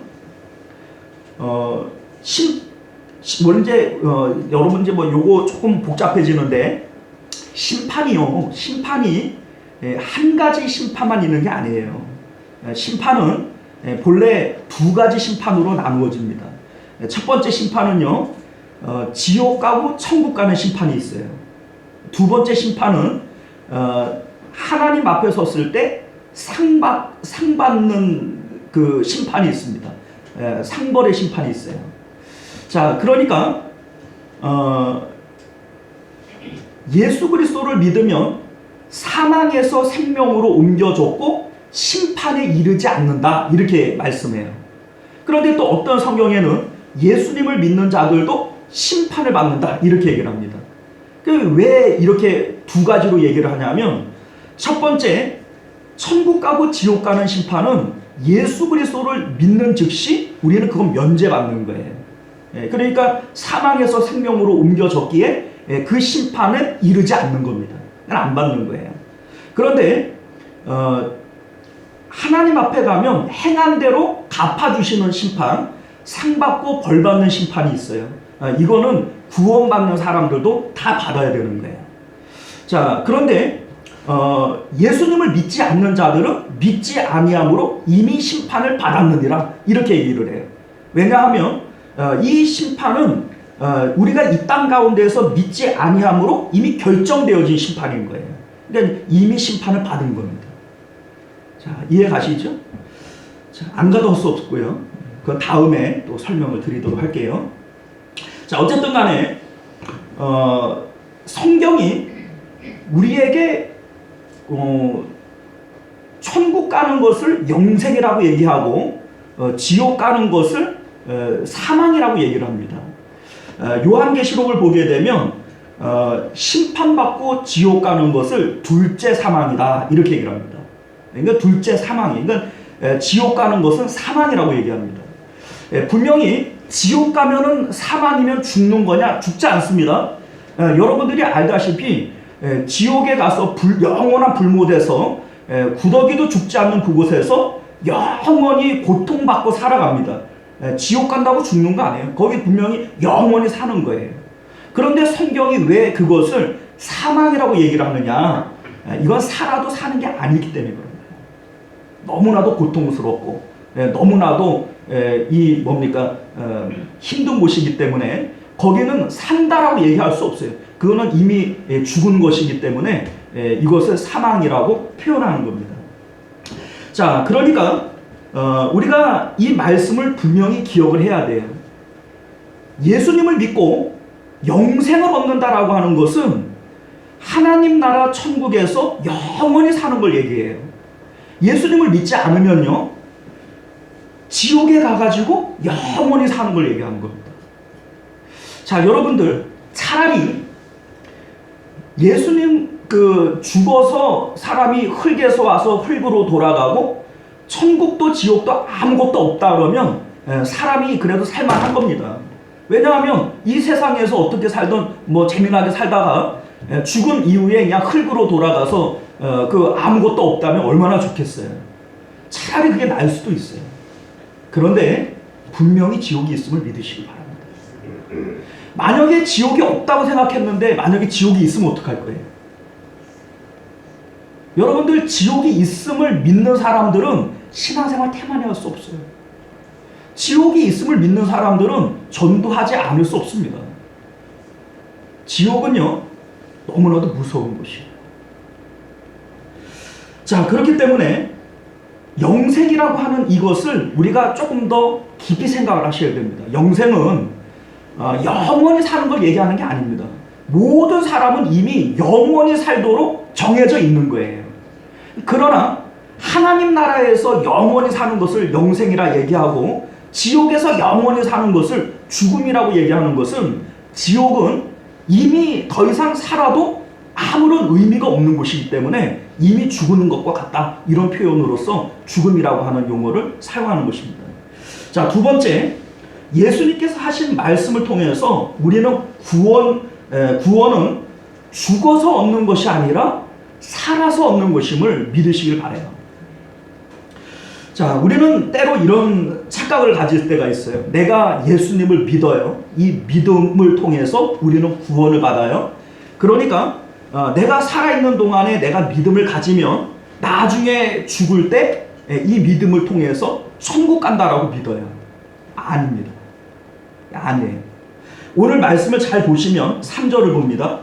여러분 이제 뭐 요거 조금 복잡해지는데, 심판이 한 가지 심판만 있는 게 아니에요. 심판은 본래 두 가지 심판으로 나누어집니다. 첫 번째 심판은요, 지옥 가고 천국 가는 심판이 있어요. 두 번째 심판은 하나님 앞에 섰을 때 상 받는 그 심판이 있습니다. 상벌의 심판이 있어요. 자, 그러니까 예수 그리스도를 믿으면 사망에서 생명으로 옮겨졌고 심판에 이르지 않는다, 이렇게 말씀해요. 그런데 또 어떤 성경에는 예수님을 믿는 자들도 심판을 받는다, 이렇게 얘기를 합니다. 왜 이렇게 두 가지로 얘기를 하냐면, 첫 번째, 천국 가고 지옥 가는 심판은 예수 그리스도를 믿는 즉시 우리는 그건 면제받는 거예요. 그러니까 사망에서 생명으로 옮겨졌기에 그 심판은 이르지 않는 겁니다. 안 받는 거예요. 그런데 하나님 앞에 가면 행한 대로 갚아주시는 심판, 상 받고 벌 받는 심판이 있어요. 이거는 구원받는 사람들도 다 받아야 되는 거예요. 자, 그런데 예수님을 믿지 않는 자들은 믿지 아니함으로 이미 심판을 받았느니라, 이렇게 얘기를 해요. 왜냐하면 이 심판은 우리가 이 땅 가운데서 믿지 아니함으로 이미 결정되어진 심판인 거예요. 그러니까 이미 심판을 받은 겁니다. 자, 이해 가시죠? 자, 안 가도 할 수 없고요. 그 다음에 또 설명을 드리도록 할게요. 자, 어쨌든 간에 성경이 우리에게 천국 가는 것을 영생이라고 얘기하고 지옥 가는 것을 사망이라고 얘기를 합니다. 요한계시록을 보게 되면 심판받고 지옥 가는 것을 둘째 사망이다, 이렇게 얘기를 합니다. 그러니까 둘째 사망이, 그러니까 지옥 가는 것은 사망이라고 얘기합니다. 분명히 지옥 가면은 사망이면 죽는 거냐? 죽지 않습니다. 여러분들이 알다시피 지옥에 가서 영원한 불못에서 구더기도 죽지 않는 그곳에서 영원히 고통받고 살아갑니다. 지옥 간다고 죽는 거 아니에요. 거기 분명히 영원히 사는 거예요. 그런데 성경이 왜 그것을 사망이라고 얘기를 하느냐? 이건 살아도 사는 게 아니기 때문에 그런 거예요. 너무나도 고통스럽고 너무나도 힘든 곳이기 때문에 거기는 산다라고 얘기할 수 없어요. 그거는 이미 죽은 것이기 때문에 이것을 사망이라고 표현하는 겁니다. 자, 그러니까 우리가 이 말씀을 분명히 기억을 해야 돼요. 예수님을 믿고 영생을 얻는다라고 하는 것은 하나님 나라 천국에서 영원히 사는 걸 얘기해요. 예수님을 믿지 않으면요, 지옥에 가가지고 영원히 사는 걸 얘기하는 겁니다. 자, 여러분들 차라리 예수님 죽어서 사람이 흙에서 와서 흙으로 돌아가고 천국도 지옥도 아무것도 없다 그러면 사람이 그래도 살만한 겁니다. 왜냐하면 이 세상에서 어떻게 살던 재미나게 살다가 죽은 이후에 그냥 흙으로 돌아가서 아무것도 없다면 얼마나 좋겠어요. 차라리 그게 나을 수도 있어요. 그런데 분명히 지옥이 있음을 믿으시기 바랍니다. 만약에 지옥이 없다고 생각했는데 만약에 지옥이 있으면 어떡할 거예요? 여러분들, 지옥이 있음을 믿는 사람들은 신앙생활 태만히 할 수 없어요. 지옥이 있음을 믿는 사람들은 전도하지 않을 수 없습니다. 지옥은요, 너무나도 무서운 곳이에요. 자, 그렇기 때문에 영생이라고 하는 이것을 우리가 조금 더 깊이 생각을 하셔야 됩니다. 영생은 영원히 사는 걸 얘기하는 게 아닙니다. 모든 사람은 이미 영원히 살도록 정해져 있는 거예요. 그러나 하나님 나라에서 영원히 사는 것을 영생이라 얘기하고 지옥에서 영원히 사는 것을 죽음이라고 얘기하는 것은, 지옥은 이미 더 이상 살아도 아무런 의미가 없는 곳이기 때문에 이미 죽는 것과 같다, 이런 표현으로서 죽음이라고 하는 용어를 사용하는 것입니다. 자, 두 번째, 예수님께서 하신 말씀을 통해서 우리는 구원은 죽어서 얻는 것이 아니라 살아서 얻는 것임을 믿으시길 바라요. 자, 우리는 때로 이런 착각을 가질 때가 있어요. 내가 예수님을 믿어요. 이 믿음을 통해서 우리는 구원을 받아요. 그러니까 내가 살아있는 동안에 내가 믿음을 가지면 나중에 죽을 때 이 믿음을 통해서 천국 간다라고 믿어요. 아닙니다. 아니에요. 오늘 말씀을 잘 보시면 3절을 봅니다.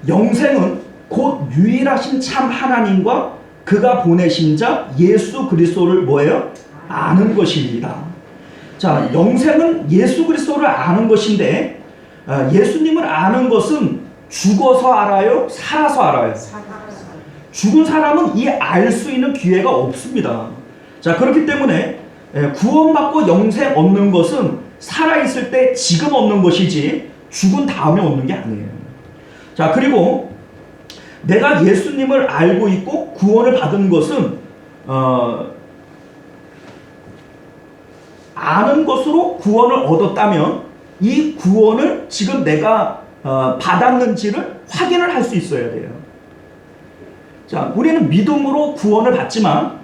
영생은 곧 유일하신 참 하나님과 그가 보내신 자 예수 그리스도를 뭐예요? 아는 것입니다. 자, 영생은 예수 그리스도를 아는 것인데, 예수님을 아는 것은 죽어서 알아요? 살아서 알아요? 죽은 사람은 이 알 수 있는 기회가 없습니다. 자, 그렇기 때문에 구원받고 영생 얻는 것은 살아있을 때 지금 얻는 것이지 죽은 다음에 얻는 게 아니에요. 자, 그리고 내가 예수님을 알고 있고 구원을 받은 것은 아는 것으로 구원을 얻었다면 이 구원을 지금 내가 받았는지를 확인을 할 수 있어야 돼요. 자, 우리는 믿음으로 구원을 받지만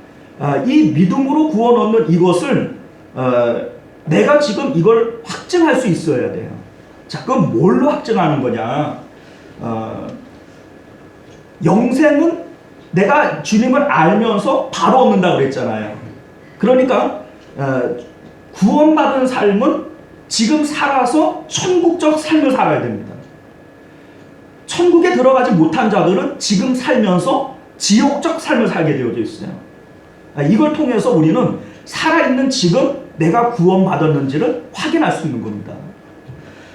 이 믿음으로 구원 얻는 이것을 내가 지금 이걸 확증할 수 있어야 돼요. 자, 그럼 뭘로 확증하는 거냐? 영생은 내가 주님을 알면서 바로 얻는다고 그랬잖아요. 그러니까 구원받은 삶은 지금 살아서 천국적 삶을 살아야 됩니다. 천국에 들어가지 못한 자들은 지금 살면서 지옥적 삶을 살게 되어져 있어요. 이걸 통해서 우리는 살아있는 지금 내가 구원받았는지를 확인할 수 있는 겁니다.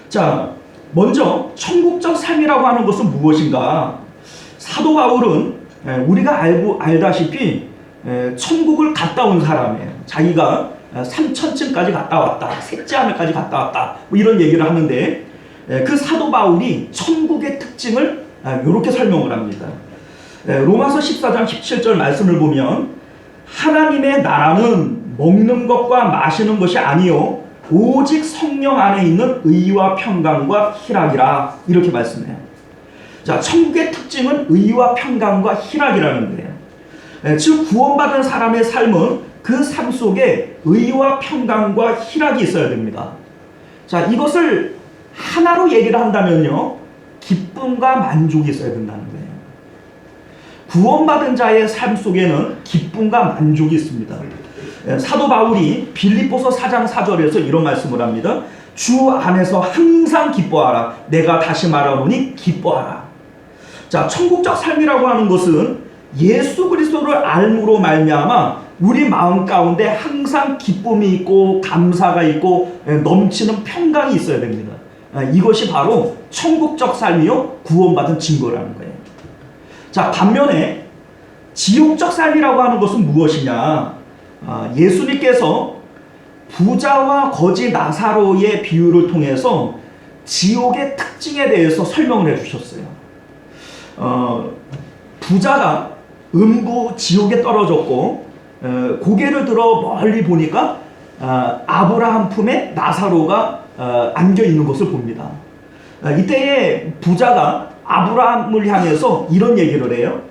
자, 먼저 천국적 삶이라고 하는 것은 무엇인가? 사도 바울은 우리가 알다시피 천국을 갔다 온 사람이에요. 자기가 3,000층까지 갔다 왔다, 셋째 하늘까지 갔다 왔다, 뭐 이런 얘기를 하는데, 그 사도 바울이 천국의 특징을 이렇게 설명을 합니다. 로마서 14장 17절 말씀을 보면, 하나님의 나라는 먹는 것과 마시는 것이 아니요 오직 성령 안에 있는 의와 평강과 희락이라, 이렇게 말씀해요. 자, 천국의 특징은 의와 평강과 희락이라는 거예요. 즉 구원받은 사람의 삶은 그 삶 속에 의와 평강과 희락이 있어야 됩니다. 자, 이것을 하나로 얘기를 한다면요, 기쁨과 만족이 있어야 된다는 거예요. 구원받은 자의 삶 속에는 기쁨과 만족이 있습니다. 사도 바울이 빌립보서 4장 4절에서 이런 말씀을 합니다. 주 안에서 항상 기뻐하라. 내가 다시 말하노니 기뻐하라. 자, 천국적 삶이라고 하는 것은 예수 그리스도를 알므로 말미암아 우리 마음 가운데 항상 기쁨이 있고 감사가 있고 넘치는 평강이 있어야 됩니다. 이것이 바로 천국적 삶이요 구원받은 증거라는 거예요. 자, 반면에 지옥적 삶이라고 하는 것은 무엇이냐? 예수님께서 부자와 거지 나사로의 비유를 통해서 지옥의 특징에 대해서 설명을 해주셨어요. 부자가 음부 지옥에 떨어졌고 고개를 들어 멀리 보니까 아브라함 품에 나사로가 안겨 있는 것을 봅니다. 이때에 부자가 아브라함을 향해서 이런 얘기를 해요.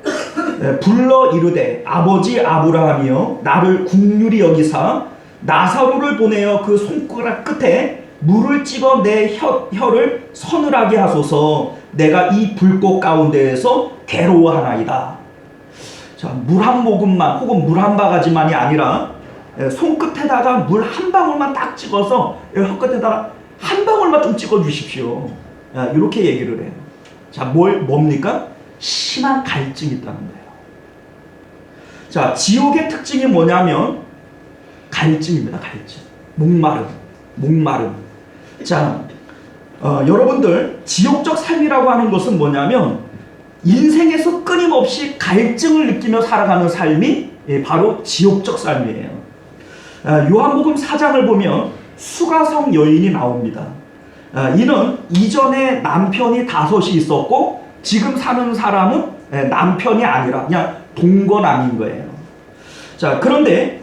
불러 이르되 아버지 아브라함이여 나를 긍휼히 여기사 나사로를 보내어 그 손가락 끝에 물을 찍어 내 혀를 서늘하게 하소서. 내가 이 불꽃 가운데에서 괴로워하나이다. 자, 물 한 모금만 혹은 물 한 바가지만이 아니라 손끝에다가 물 한 방울만 딱 찍어서 혀끝에다가 한 방울만 좀 찍어 주십시오. 이렇게 얘기를 해요. 자, 뭡니까? 심한 갈증이 있다는 거예요. 자, 지옥의 특징이 뭐냐면 갈증입니다. 갈증. 목마름. 자, 여러분들, 지옥적 삶이라고 하는 것은 뭐냐면 인생에서 끊임없이 갈증을 느끼며 살아가는 삶이 바로 지옥적 삶이에요. 요한복음 4장을 보면 수가성 여인이 나옵니다. 이는 이전에 남편이 5이 있었고 지금 사는 사람은 남편이 아니라 그냥 동거남인 거예요. 자, 그런데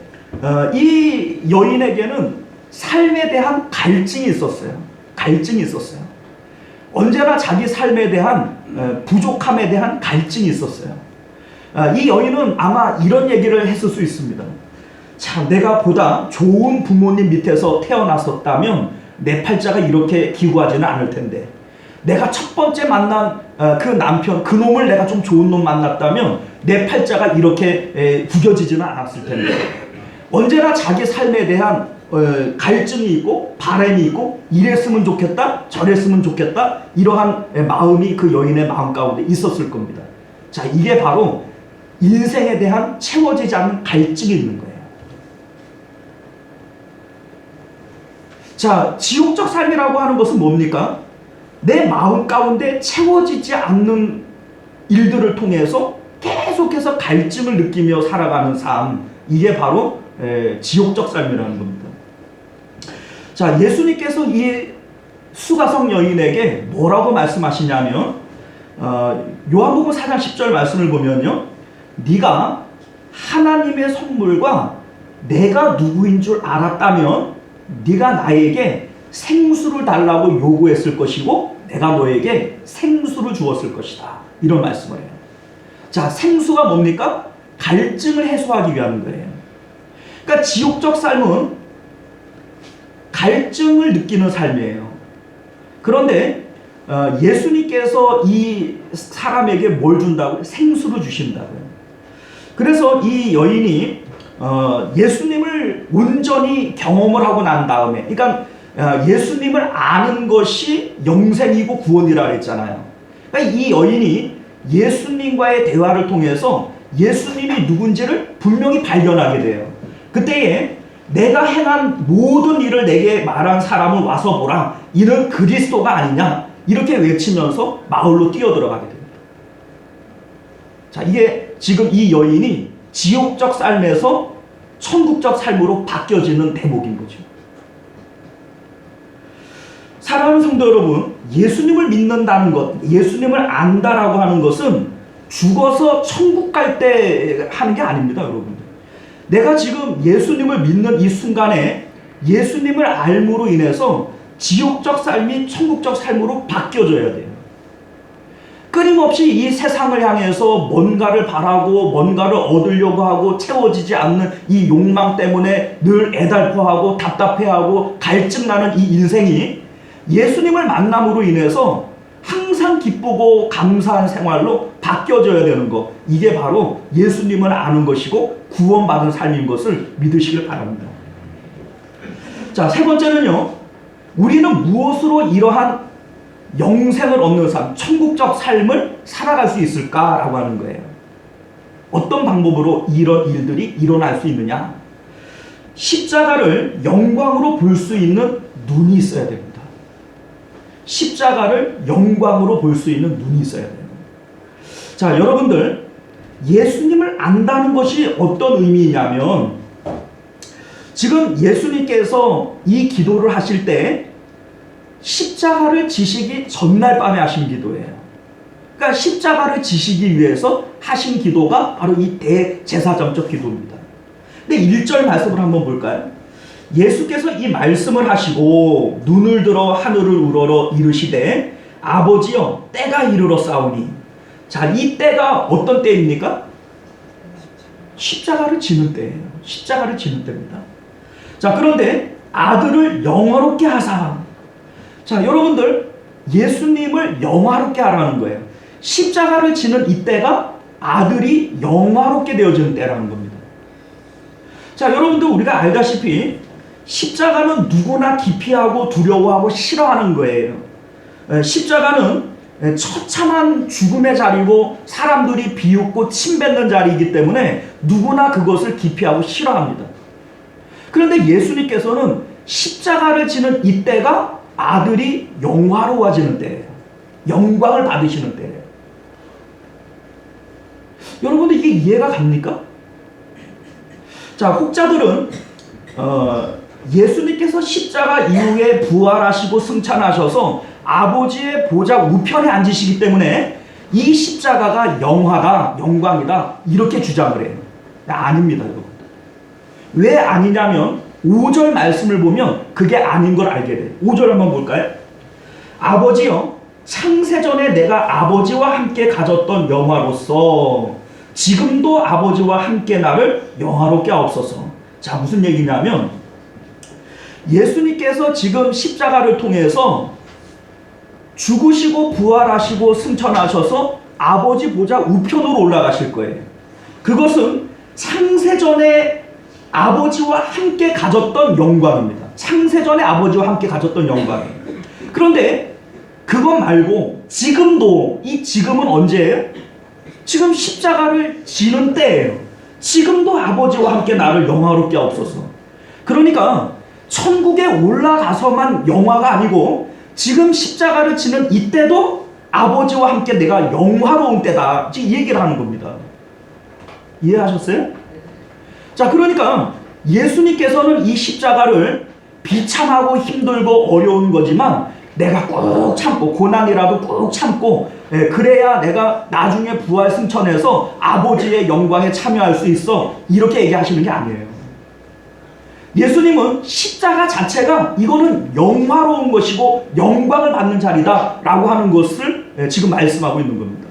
이 여인에게는 삶에 대한 갈증이 있었어요. 언제나 자기 삶에 대한 부족함에 대한 갈증이 있었어요. 이 여인은 아마 이런 얘기를 했을 수 있습니다. 참, 내가 보다 좋은 부모님 밑에서 태어났었다면 내 팔자가 이렇게 기구하지는 않을 텐데, 내가 첫 번째 만난 그 남편, 그 놈을 내가 좀 좋은 놈 만났다면 내 팔자가 이렇게 구겨지지는 않았을 텐데, 언제나 자기 삶에 대한 갈증이 있고 바람이 있고 이랬으면 좋겠다 저랬으면 좋겠다, 이러한 마음이 그 여인의 마음 가운데 있었을 겁니다. 자, 이게 바로 인생에 대한 채워지지 않는 갈증이 있는 거예요. 자, 지옥적 삶이라고 하는 것은 뭡니까? 내 마음 가운데 채워지지 않는 일들을 통해서 계속해서 갈증을 느끼며 살아가는 삶, 이게 바로 지옥적 삶이라는 겁니다. 자, 예수님께서 이 수가성 여인에게 뭐라고 말씀하시냐면 요한복음 4장 10절 말씀을 보면요, 네가 하나님의 선물과 내가 누구인 줄 알았다면 네가 나에게 생수를 달라고 요구했을 것이고 내가 너에게 생수를 주었을 것이다, 이런 말씀을 해요. 자, 생수가 뭡니까? 갈증을 해소하기 위한 거예요. 그러니까 지옥적 삶은 갈증을 느끼는 삶이에요. 그런데 예수님께서 이 사람에게 뭘 준다고요? 생수를 주신다고요. 그래서 이 여인이 예수님을 온전히 경험을 하고 난 다음에, 그러니까 예수님을 아는 것이 영생이고 구원이라 그랬잖아요. 그러니까 이 여인이 예수님과의 대화를 통해서 예수님이 누군지를 분명히 발견하게 돼요. 그때에 내가 행한 모든 일을 내게 말한 사람을 와서 보라, 이는 그리스도가 아니냐, 이렇게 외치면서 마을로 뛰어들어가게 됩니다. 자, 이게 지금 이 여인이 지옥적 삶에서 천국적 삶으로 바뀌어지는 대목인 거죠. 사랑하는 성도 여러분, 예수님을 믿는다는 것, 예수님을 안다라고 하는 것은 죽어서 천국 갈 때 하는 게 아닙니다, 여러분들. 내가 지금 예수님을 믿는 이 순간에 예수님을 알므로 인해서 지옥적 삶이 천국적 삶으로 바뀌어져야 돼요. 끊임없이 이 세상을 향해서 뭔가를 바라고 뭔가를 얻으려고 하고 채워지지 않는 이 욕망 때문에 늘 애달퍼하고 답답해하고 갈증나는 이 인생이 예수님을 만남으로 인해서 항상 기쁘고 감사한 생활로 바뀌어져야 되는 것, 이게 바로 예수님을 아는 것이고 구원받은 삶인 것을 믿으시길 바랍니다. 자, 세 번째는요, 우리는 무엇으로 이러한 영생을 얻는 삶, 천국적 삶을 살아갈 수 있을까라고 하는 거예요. 어떤 방법으로 이런 일들이 일어날 수 있느냐? 십자가를 영광으로 볼 수 있는 눈이 있어야 됩니다. 십자가를 영광으로 볼 수 있는 눈이 있어야 돼요. 자, 여러분들, 예수님을 안다는 것이 어떤 의미냐면, 지금 예수님께서 이 기도를 하실 때 십자가를 지시기 전날 밤에 하신 기도예요. 그러니까 십자가를 지시기 위해서 하신 기도가 바로 이 대제사장적 기도입니다. 근데 1절 말씀을 한번 볼까요? 예수께서 이 말씀을 하시고 눈을 들어 하늘을 우러러 이르시되 아버지여, 때가 이르렀사오니. 자, 이 때가 어떤 때입니까? 십자가를 지는 때예요. 십자가를 지는 때입니다. 자, 그런데 아들을 영화롭게 하사. 자, 여러분들, 예수님을 영화롭게 하라는 거예요. 십자가를 지는 이때가 아들이 영화롭게 되어지는 때라는 겁니다. 자, 여러분들 우리가 알다시피 십자가는 누구나 기피하고 두려워하고 싫어하는 거예요. 십자가는 처참한 죽음의 자리고 사람들이 비웃고 침뱉는 자리이기 때문에 누구나 그것을 기피하고 싫어합니다. 그런데 예수님께서는 십자가를 지는 이때가 아들이 영화로워지는 때예요. 영광을 받으시는 때예요. 여러분들 이게 이해가 갑니까? 자, 혹자들은 예수님께서 십자가 이후에 부활하시고 승천하셔서 아버지의 보좌 우편에 앉으시기 때문에 이 십자가가 영화다, 영광이다 이렇게 주장을 해요. 아닙니다, 여러분. 왜 아니냐면 5절 말씀을 보면 그게 아닌 걸 알게 돼요. 5절 한번 볼까요? 아버지여, 창세전에 내가 아버지와 함께 가졌던 영화로서 지금도 아버지와 함께 나를 영화롭게 하옵소서. 자, 무슨 얘기냐면 예수님께서 지금 십자가를 통해서 죽으시고 부활하시고 승천하셔서 아버지 보좌 우편으로 올라가실 거예요. 그것은 창세전에 아버지와 함께 가졌던 영광입니다. 창세전에 아버지와 함께 가졌던 영광이에요. 그런데 그것 말고 지금도, 이 지금은 언제예요? 지금 십자가를 지는 때예요. 지금도 아버지와 함께 나를 영화롭게 하옵소서. 그러니까 천국에 올라가서만 영화가 아니고 지금 십자가를 지는 이때도 아버지와 함께 내가 영화로운 때다. 이 얘기를 하는 겁니다. 이해하셨어요? 자, 그러니까 예수님께서는 이 십자가를 비참하고 힘들고 어려운 거지만 내가 꾹 참고, 고난이라도 꾹 참고, 그래야 내가 나중에 부활 승천해서 아버지의 영광에 참여할 수 있어. 이렇게 얘기하시는 게 아니에요. 예수님은 십자가 자체가 이거는 영화로운 것이고 영광을 받는 자리다 라고 하는 것을 지금 말씀하고 있는 겁니다.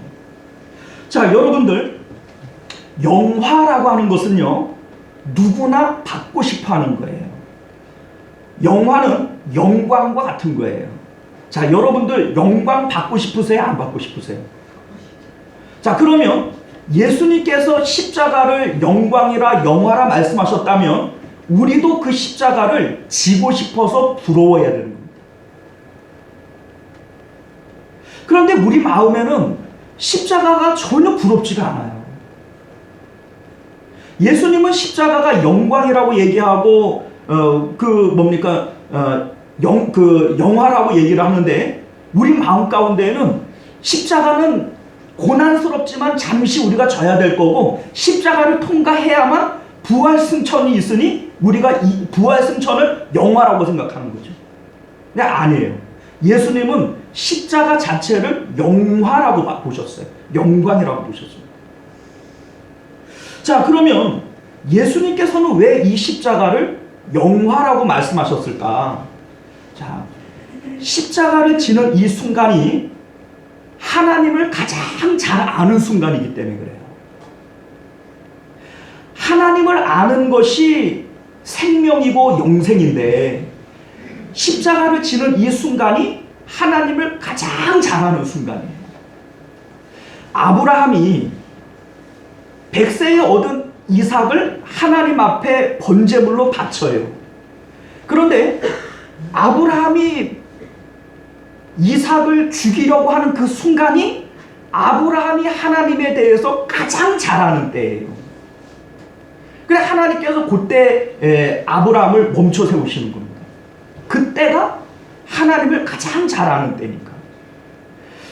자, 여러분들, 영화라고 하는 것은요, 누구나 받고 싶어 하는 거예요. 영화는 영광과 같은 거예요. 자, 여러분들 영광 받고 싶으세요? 안 받고 싶으세요? 자, 그러면 예수님께서 십자가를 영광이라 영화라 말씀하셨다면 우리도 그 십자가를 지고 싶어서 부러워해야 되는 겁니다. 그런데 우리 마음에는 십자가가 전혀 부럽지가 않아요. 예수님은 십자가가 영광이라고 얘기하고 영화라고 얘기를 하는데 우리 마음 가운데에는 십자가는 고난스럽지만 잠시 우리가 져야 될 거고 십자가를 통과해야만 부활 승천이 있으니 우리가 이 부활 승천을 영화라고 생각하는 거죠. 근데 아니에요. 예수님은 십자가 자체를 영화라고 보셨어요. 영광이라고 보셨어요. 자, 그러면 예수님께서는 왜 이 십자가를 영화라고 말씀하셨을까? 자, 십자가를 지는 이 순간이 하나님을 가장 잘 아는 순간이기 때문에 그래요. 하나님을 아는 것이 생명이고 영생인데 십자가를 지는 이 순간이 하나님을 가장 잘 아는 순간이에요. 아브라함이 100세에 얻은 이삭을 하나님 앞에 번제물로 바쳐요. 그런데 아브라함이 이삭을 죽이려고 하는 그 순간이 아브라함이 하나님에 대해서 가장 잘 아는 때예요. 그래 하나님께서 그때 아브라함을 멈춰 세우시는 겁니다. 그때가 하나님을 가장 잘 아는 때니까.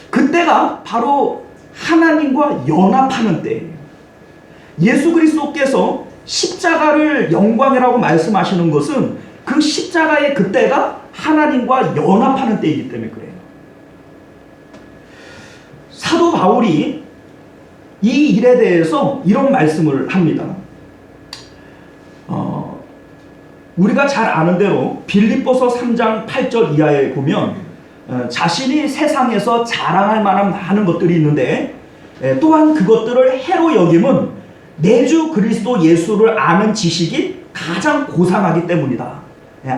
그때가 바로 하나님과 연합하는 때예요. 예수 그리스도께서 십자가를 영광이라고 말씀하시는 것은 그 십자가의 그때가 하나님과 연합하는 때이기 때문에 그래요. 사도 바울이 이 일에 대해서 이런 말씀을 합니다. 우리가 잘 아는 대로 빌립보서 3장 8절 이하에 보면 자신이 세상에서 자랑할 만한 많은 것들이 있는데 또한 그것들을 해로 여김은 내 주 그리스도 예수를 아는 지식이 가장 고상하기 때문이다.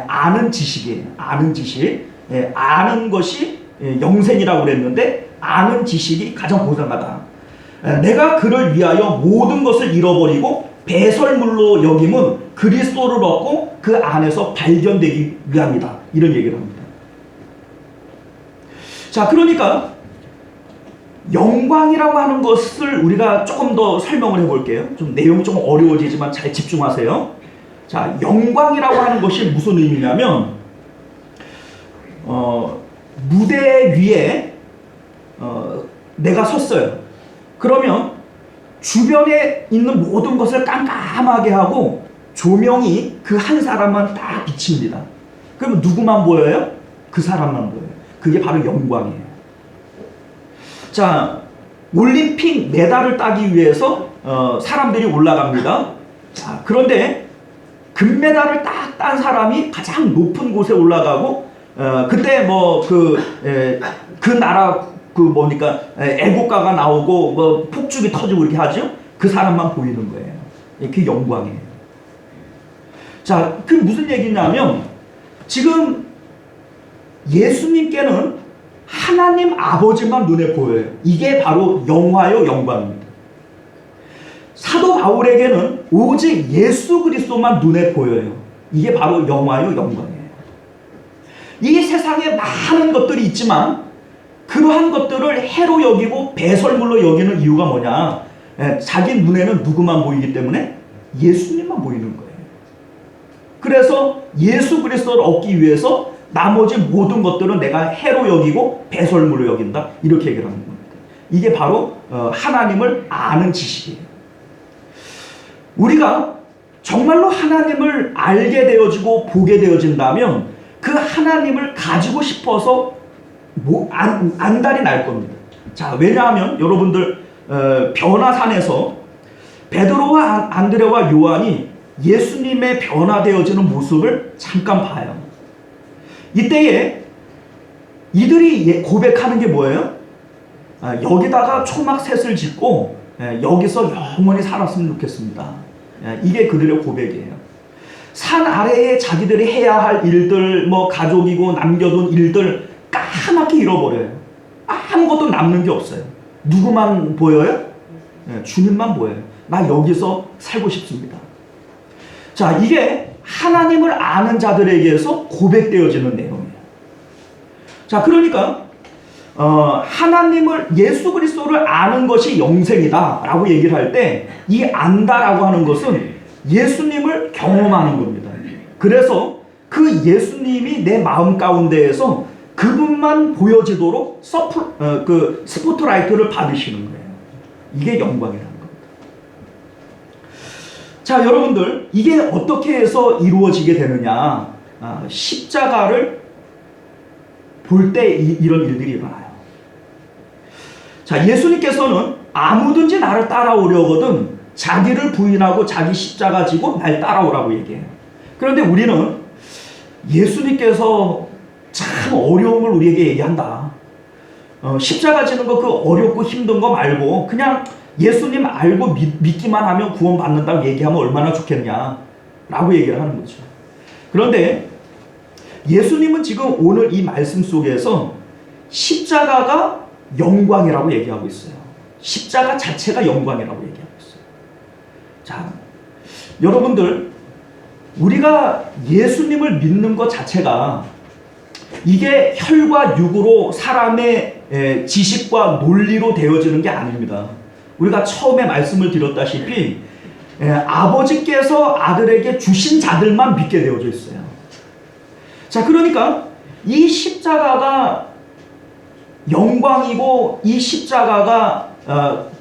아는 지식이에요. 아는 지식. 아는 것이 영생이라고 그랬는데 아는 지식이 가장 고상하다. 내가 그를 위하여 모든 것을 잃어버리고 배설물로 여김은 그리스도를 얻고 그 안에서 발견되기 위함이다. 이런 얘기를 합니다. 자, 그러니까 영광이라고 하는 것을 우리가 조금 더 설명을 해볼게요. 좀 내용이 좀 어려워지지만 잘 집중하세요. 자, 영광이라고 하는 것이 무슨 의미냐면 무대 위에 내가 섰어요. 그러면 주변에 있는 모든 것을 깜깜하게 하고 조명이 그 한 사람만 딱 비칩니다. 그러면 누구만 보여요? 그 사람만 보여요. 그게 바로 영광이에요. 자, 올림픽 메달을 따기 위해서 사람들이 올라갑니다. 자, 그런데 금메달을 딱 딴 사람이 가장 높은 곳에 올라가고 그때 뭐 그 나라 그 뭡니까 애국가가 나오고 뭐 폭죽이 터지고 이렇게 하죠. 그 사람만 보이는 거예요. 그게 영광이에요. 자, 그 무슨 얘기냐면 지금 예수님께는 하나님 아버지만 눈에 보여요. 이게 바로 영화요 영광입니다. 사도 바울에게는 오직 예수 그리스도만 눈에 보여요. 이게 바로 영화요 영광이에요. 이 세상에 많은 것들이 있지만 그러한 것들을 해로 여기고 배설물로 여기는 이유가 뭐냐? 자기 눈에는 누구만 보이기 때문에 예수님만 보이는 거예요. 그래서 예수 그리스도를 얻기 위해서 나머지 모든 것들은 내가 해로 여기고 배설물로 여긴다. 이렇게 얘기를 하는 겁니다. 이게 바로 하나님을 아는 지식이에요. 우리가 정말로 하나님을 알게 되어지고 보게 되어진다면 그 하나님을 가지고 싶어서 안달이 날 겁니다. 자, 왜냐하면 여러분들 변화산에서 베드로와 안드레와 요한이 예수님의 변화되어지는 모습을 잠깐 봐요. 이때에 이들이 고백하는 게 뭐예요? 여기다가 초막셋을 짓고 여기서 영원히 살았으면 좋겠습니다. 이게 그들의 고백이에요. 산 아래에 자기들이 해야 할 일들, 뭐 가족이고 남겨둔 일들 까맣게 잃어버려요. 아무것도 남는 게 없어요. 누구만 보여요? 주님만 보여요. 나 여기서 살고 싶습니다. 자, 이게 하나님을 아는 자들에게서 고백되어지는 내용이에요. 자, 그러니까 하나님을 예수 그리스도를 아는 것이 영생이다 라고 얘기를 할 때 이 안다라고 하는 것은 예수님을 경험하는 겁니다. 그래서 그 예수님이 내 마음 가운데에서 그분만 보여지도록 스포트라이트를 받으시는 거예요. 이게 영광이라는 겁니다. 자, 여러분들, 이게 어떻게 해서 이루어지게 되느냐? 십자가를 볼 때 이런 일들이 일어나요. 자, 예수님께서는 아무든지 나를 따라오려거든 자기를 부인하고 자기 십자가 지고 날 따라오라고 얘기해요. 그런데 우리는 예수님께서 참 어려움을 우리에게 얘기한다. 십자가 지는 거 그 어렵고 힘든 거 말고 그냥 예수님 알고 믿기만 하면 구원받는다고 얘기하면 얼마나 좋겠냐 라고 얘기를 하는 거죠. 그런데 예수님은 지금 오늘 이 말씀 속에서 십자가가 영광이라고 얘기하고 있어요. 십자가 자체가 영광이라고 얘기하고 있어요. 자, 여러분들, 우리가 예수님을 믿는 것 자체가 이게 혈과 육으로 사람의 지식과 논리로 되어지는 게 아닙니다. 우리가 처음에 말씀을 드렸다시피 아버지께서 아들에게 주신 자들만 믿게 되어져 있어요. 자, 그러니까 이 십자가가 영광이고 이 십자가가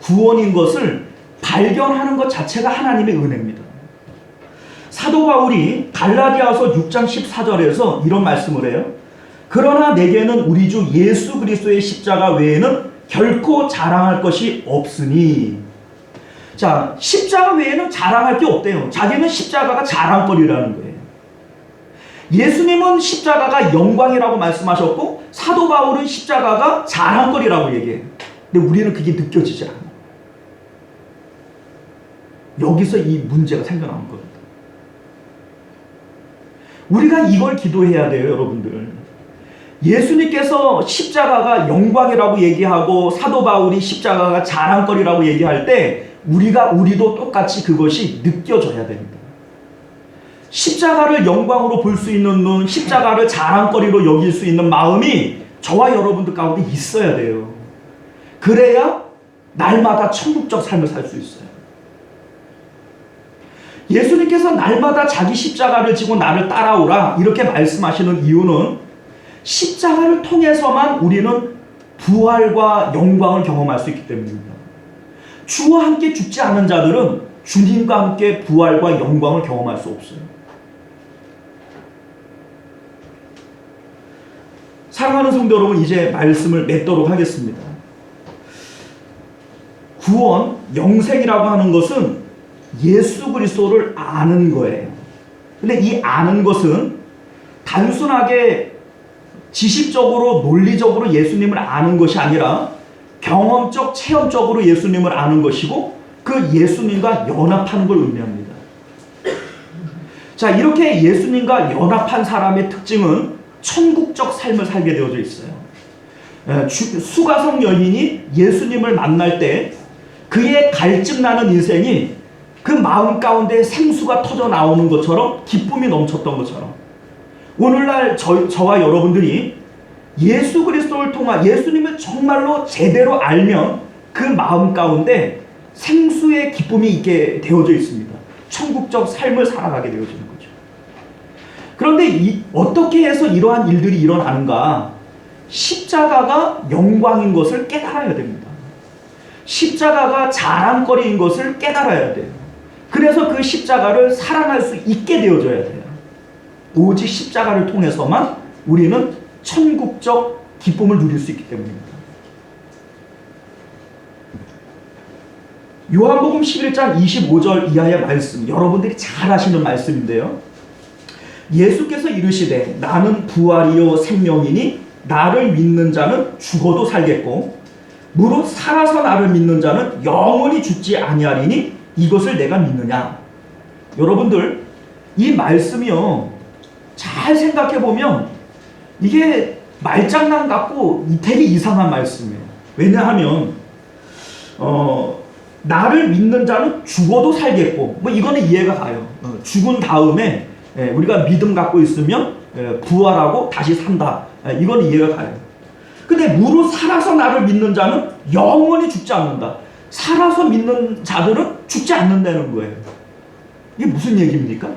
구원인 것을 발견하는 것 자체가 하나님의 은혜입니다. 사도 바울이 갈라디아서 6장 14절에서 이런 말씀을 해요. 그러나 내게는 우리 주 예수 그리스도의 십자가 외에는 결코 자랑할 것이 없으니. 자, 십자가 외에는 자랑할 게 없대요. 자기는 십자가가 자랑거리라는 거예요. 예수님은 십자가가 영광이라고 말씀하셨고 사도 바울은 십자가가 자랑거리라고 얘기해요. 근데 우리는 그게 느껴지지 않아요. 여기서 이 문제가 생겨나는 겁니다. 우리가 이걸 기도해야 돼요, 여러분들. 예수님께서 십자가가 영광이라고 얘기하고 사도 바울이 십자가가 자랑거리라고 얘기할 때 우리도 똑같이 그것이 느껴져야 됩니다. 십자가를 영광으로 볼 수 있는 눈, 십자가를 자랑거리로 여길 수 있는 마음이 저와 여러분들 가운데 있어야 돼요. 그래야 날마다 천국적 삶을 살 수 있어요. 예수님께서 날마다 자기 십자가를 지고 나를 따라오라 이렇게 말씀하시는 이유는 십자가를 통해서만 우리는 부활과 영광을 경험할 수 있기 때문입니다. 주와 함께 죽지 않은 자들은 주님과 함께 부활과 영광을 경험할 수 없어요. 사랑하는 성도 여러분, 이제 말씀을 맺도록 하겠습니다. 구원, 영생이라고 하는 것은 예수 그리스도를 아는 거예요. 근데 이 아는 것은 단순하게 지식적으로 논리적으로 예수님을 아는 것이 아니라 경험적 체험적으로 예수님을 아는 것이고 그 예수님과 연합하는 걸 의미합니다. 자, 이렇게 예수님과 연합한 사람의 특징은 천국적 삶을 살게 되어져 있어요. 수가성 여인이 예수님을 만날 때 그의 갈증나는 인생이 그 마음 가운데 생수가 터져 나오는 것처럼 기쁨이 넘쳤던 것처럼 오늘날 저와 여러분들이 예수 그리스도를 통한 예수님을 정말로 제대로 알면 그 마음 가운데 생수의 기쁨이 있게 되어져 있습니다. 천국적 삶을 살아가게 되어지는 거죠. 그런데 어떻게 해서 이러한 일들이 일어나는가? 십자가가 영광인 것을 깨달아야 됩니다. 십자가가 자랑거리인 것을 깨달아야 돼요. 그래서 그 십자가를 사랑할 수 있게 되어져야 돼요. 오직 십자가를 통해서만 우리는 천국적 기쁨을 누릴 수 있기 때문입니다. 요한복음 11장 25절 이하의 말씀, 여러분들이 잘 아시는 말씀인데요. 예수께서 이르시되 나는 부활이요 생명이니 나를 믿는 자는 죽어도 살겠고 무릇 살아서 나를 믿는 자는 영원히 죽지 아니하리니 이것을 내가 믿느냐. 여러분들 이 말씀이요 잘 생각해보면 이게 말장난 같고 되게 이상한 말씀이에요. 왜냐하면 나를 믿는 자는 죽어도 살겠고 뭐 이거는 이해가 가요. 죽은 다음에 우리가 믿음 갖고 있으면 부활하고 다시 산다. 이건 이해가 가요. 근데 무릇 살아서 나를 믿는 자는 영원히 죽지 않는다. 살아서 믿는 자들은 죽지 않는다는 거예요. 이게 무슨 얘기입니까?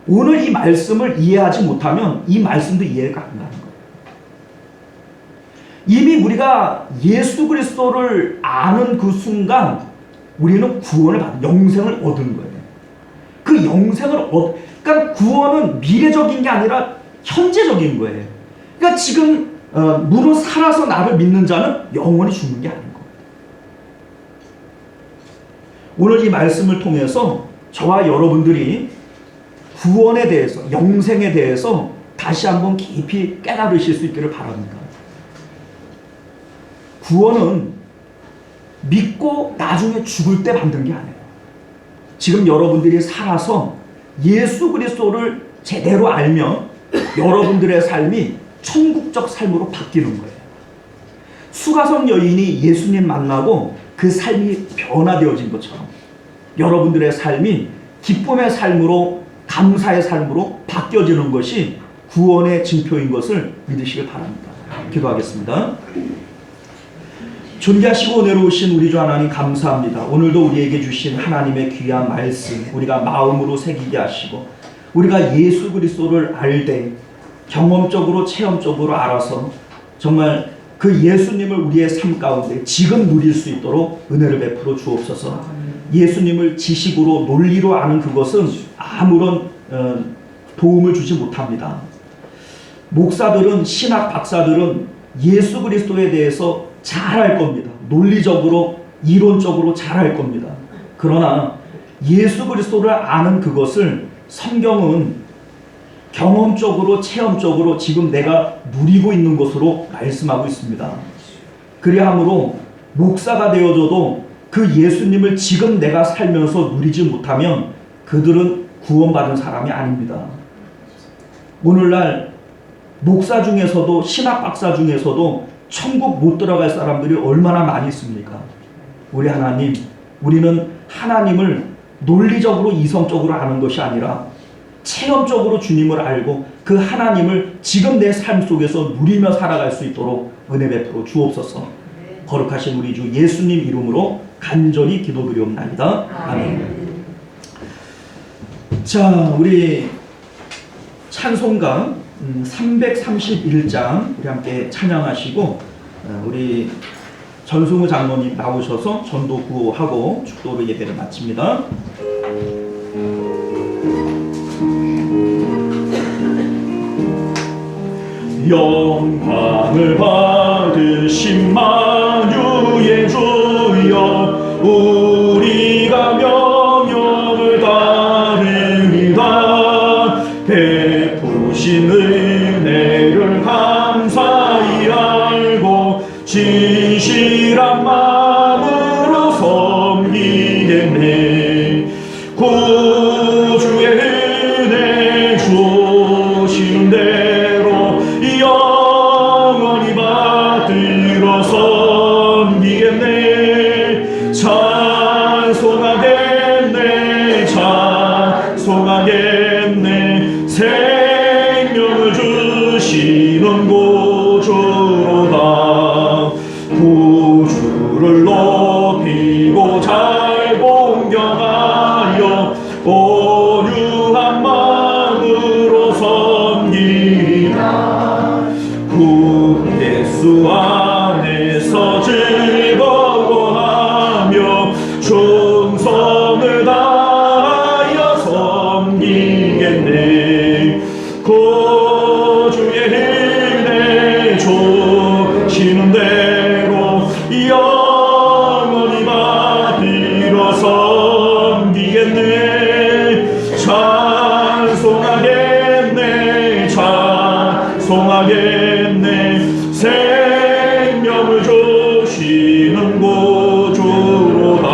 오늘 이 말씀을 이해하지 못하면 이 말씀도 이해가 안 가는 거예요. 이미 우리가 예수 그리스도를 아는 그 순간 우리는 구원을 받는 영생을 얻은 거예요. 그 영생을 그러니까 구원은 미래적인 게 아니라 현재적인 거예요. 그러니까 지금 무릇 살아서 나를 믿는 자는 영원히 죽는 게 아닌 겁니다. 오늘 이 말씀을 통해서 저와 여러분들이 구원에 대해서 영생에 대해서 다시 한번 깊이 깨달으실 수 있기를 바랍니다. 구원은 믿고 나중에 죽을 때 받는 게 아니에요. 지금 여러분들이 살아서 예수 그리스도를 제대로 알면 여러분들의 삶이 천국적 삶으로 바뀌는 거예요. 수가성 여인이 예수님 만나고 그 삶이 변화되어진 것처럼 여러분들의 삶이 기쁨의 삶으로 감사의 삶으로 바뀌어지는 것이 구원의 징표인 것을 믿으시길 바랍니다. 기도하겠습니다. 존귀하시고 은혜로우신 우리 주 하나님 감사합니다. 오늘도 우리에게 주신 하나님의 귀한 말씀 우리가 마음으로 새기게 하시고 우리가 예수 그리스도를 알되 경험적으로 체험적으로 알아서 정말 그 예수님을 우리의 삶 가운데 지금 누릴 수 있도록 은혜를 베풀어 주옵소서. 예수님을 지식으로 논리로 아는 그것은 아무런 도움을 주지 못합니다. 목사들은 신학 박사들은 예수 그리스도에 대해서 잘 알 겁니다. 논리적으로 이론적으로 잘 알 겁니다. 그러나 예수 그리스도를 아는 그것을 성경은 경험적으로 체험적으로 지금 내가 누리고 있는 것으로 말씀하고 있습니다. 그리하므로 목사가 되어져도 그 예수님을 지금 내가 살면서 누리지 못하면 그들은 구원받은 사람이 아닙니다. 오늘날 목사 중에서도 신학 박사 중에서도 천국 못 들어갈 사람들이 얼마나 많이 있습니까? 우리 하나님, 우리는 하나님을 논리적으로 이성적으로 아는 것이 아니라 체험적으로 주님을 알고 그 하나님을 지금 내 삶 속에서 누리며 살아갈 수 있도록 은혜 베풀어 주옵소서. 거룩하신 우리 주 예수님 이름으로 간절히 기도드리옵나이다. 아멘. 자, 우리 찬송가 331장 우리 함께 찬양하시고 우리 전승우 장로님 나오셔서 전도 구호하고 축도로 예배를 마칩니다. 영광을 받으신 만유의 주여 우리가 명령을 따르리다. 베푸신 은혜를 감사히 알고 진실한 마음으로 섬기겠네. 구주의 은혜 주시는 대로 영원히 받들어 섬기겠네. 찬송하겠네 찬송하겠네. 생명을 주시는 구주로다. 구주를 높이고 잘 공경하여 온유한 마음으로 섬기리라. 구 예수 안에서 즐거워하며 충성을 다하여 섬기겠네. 구주의 은혜 주시는 대로 영원히 받들어 섬기겠네. 찬송하겠네 찬송하겠네. 생명을 주시는 구주로다.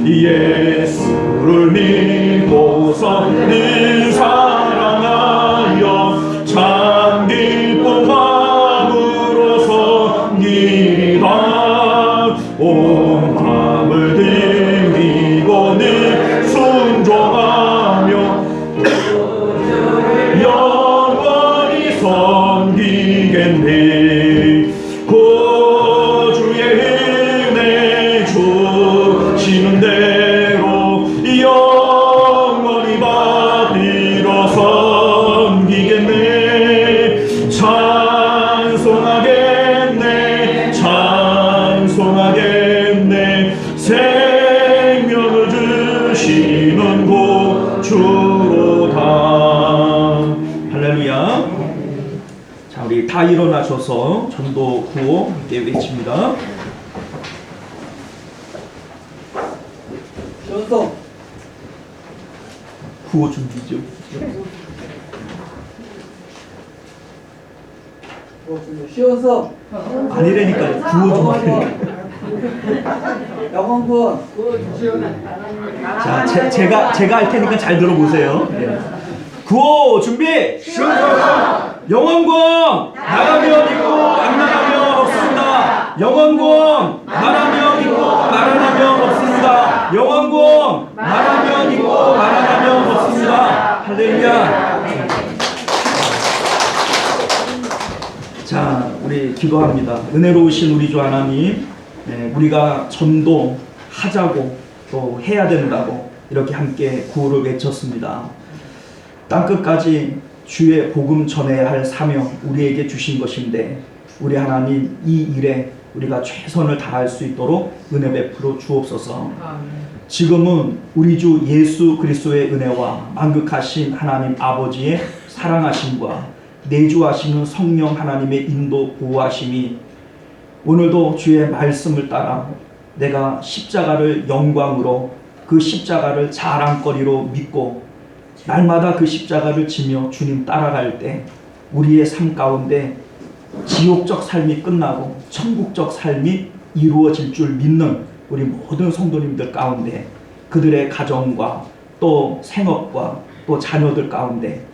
예수를 믿고서 늘 사랑하여 참 기쁜 마음으로 섬기리다. 온 마음을 드리고 늘 순종하며 영원히 섬기겠네. 구주의 은혜 주시는 대로 영원히 받들어 섬기겠네. 찬송하겠네 찬송하겠네. 생명을 주시는 구주로다. 할렐루야. 자, 우리 다 일어나셔서 전도 구호 함께 외칩니다. 전도 구호 준비 좀. 쉬어서 아니라니까 구호 좀 하라니까. 영원군 자, 제가 할 테니까 잘 들어보세요. 네. 구호 준비. 영원권 나가면 있고 안 나가면 없습니다. 영원권 말하면 있고 말하면 없습니다. 영원권 말하면 있고 말하면 없습니다. 할렐루야. 자, 우리 기도합니다. 은혜로우신 우리 주 하나님, 우리가 전도하자고 또 해야 된다고 이렇게 함께 구호를 외쳤습니다. 땅끝까지 주의 복음 전해야 할 사명 우리에게 주신 것인데 우리 하나님 이 일에 우리가 최선을 다할 수 있도록 은혜 베풀어 주옵소서. 지금은 우리 주 예수 그리스도의 은혜와 만극하신 하나님 아버지의 사랑하심과 내주하시는 성령 하나님의 인도 보호하심이 오늘도 주의 말씀을 따라 내가 십자가를 영광으로 그 십자가를 자랑거리로 믿고 날마다 그 십자가를 지며 주님 따라갈 때 우리의 삶 가운데 지옥적 삶이 끝나고 천국적 삶이 이루어질 줄 믿는 우리 모든 성도님들 가운데 그들의 가정과 또 생업과 또 자녀들 가운데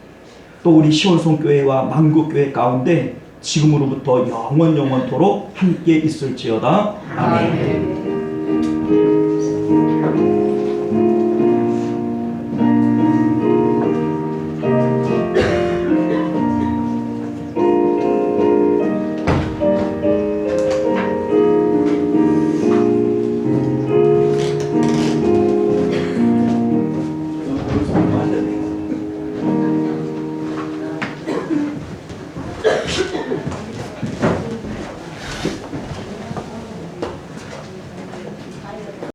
또 우리 시온송 교회와 만국교회 가운데 지금으로부터 영원토록 함께 있을지어다. 아멘.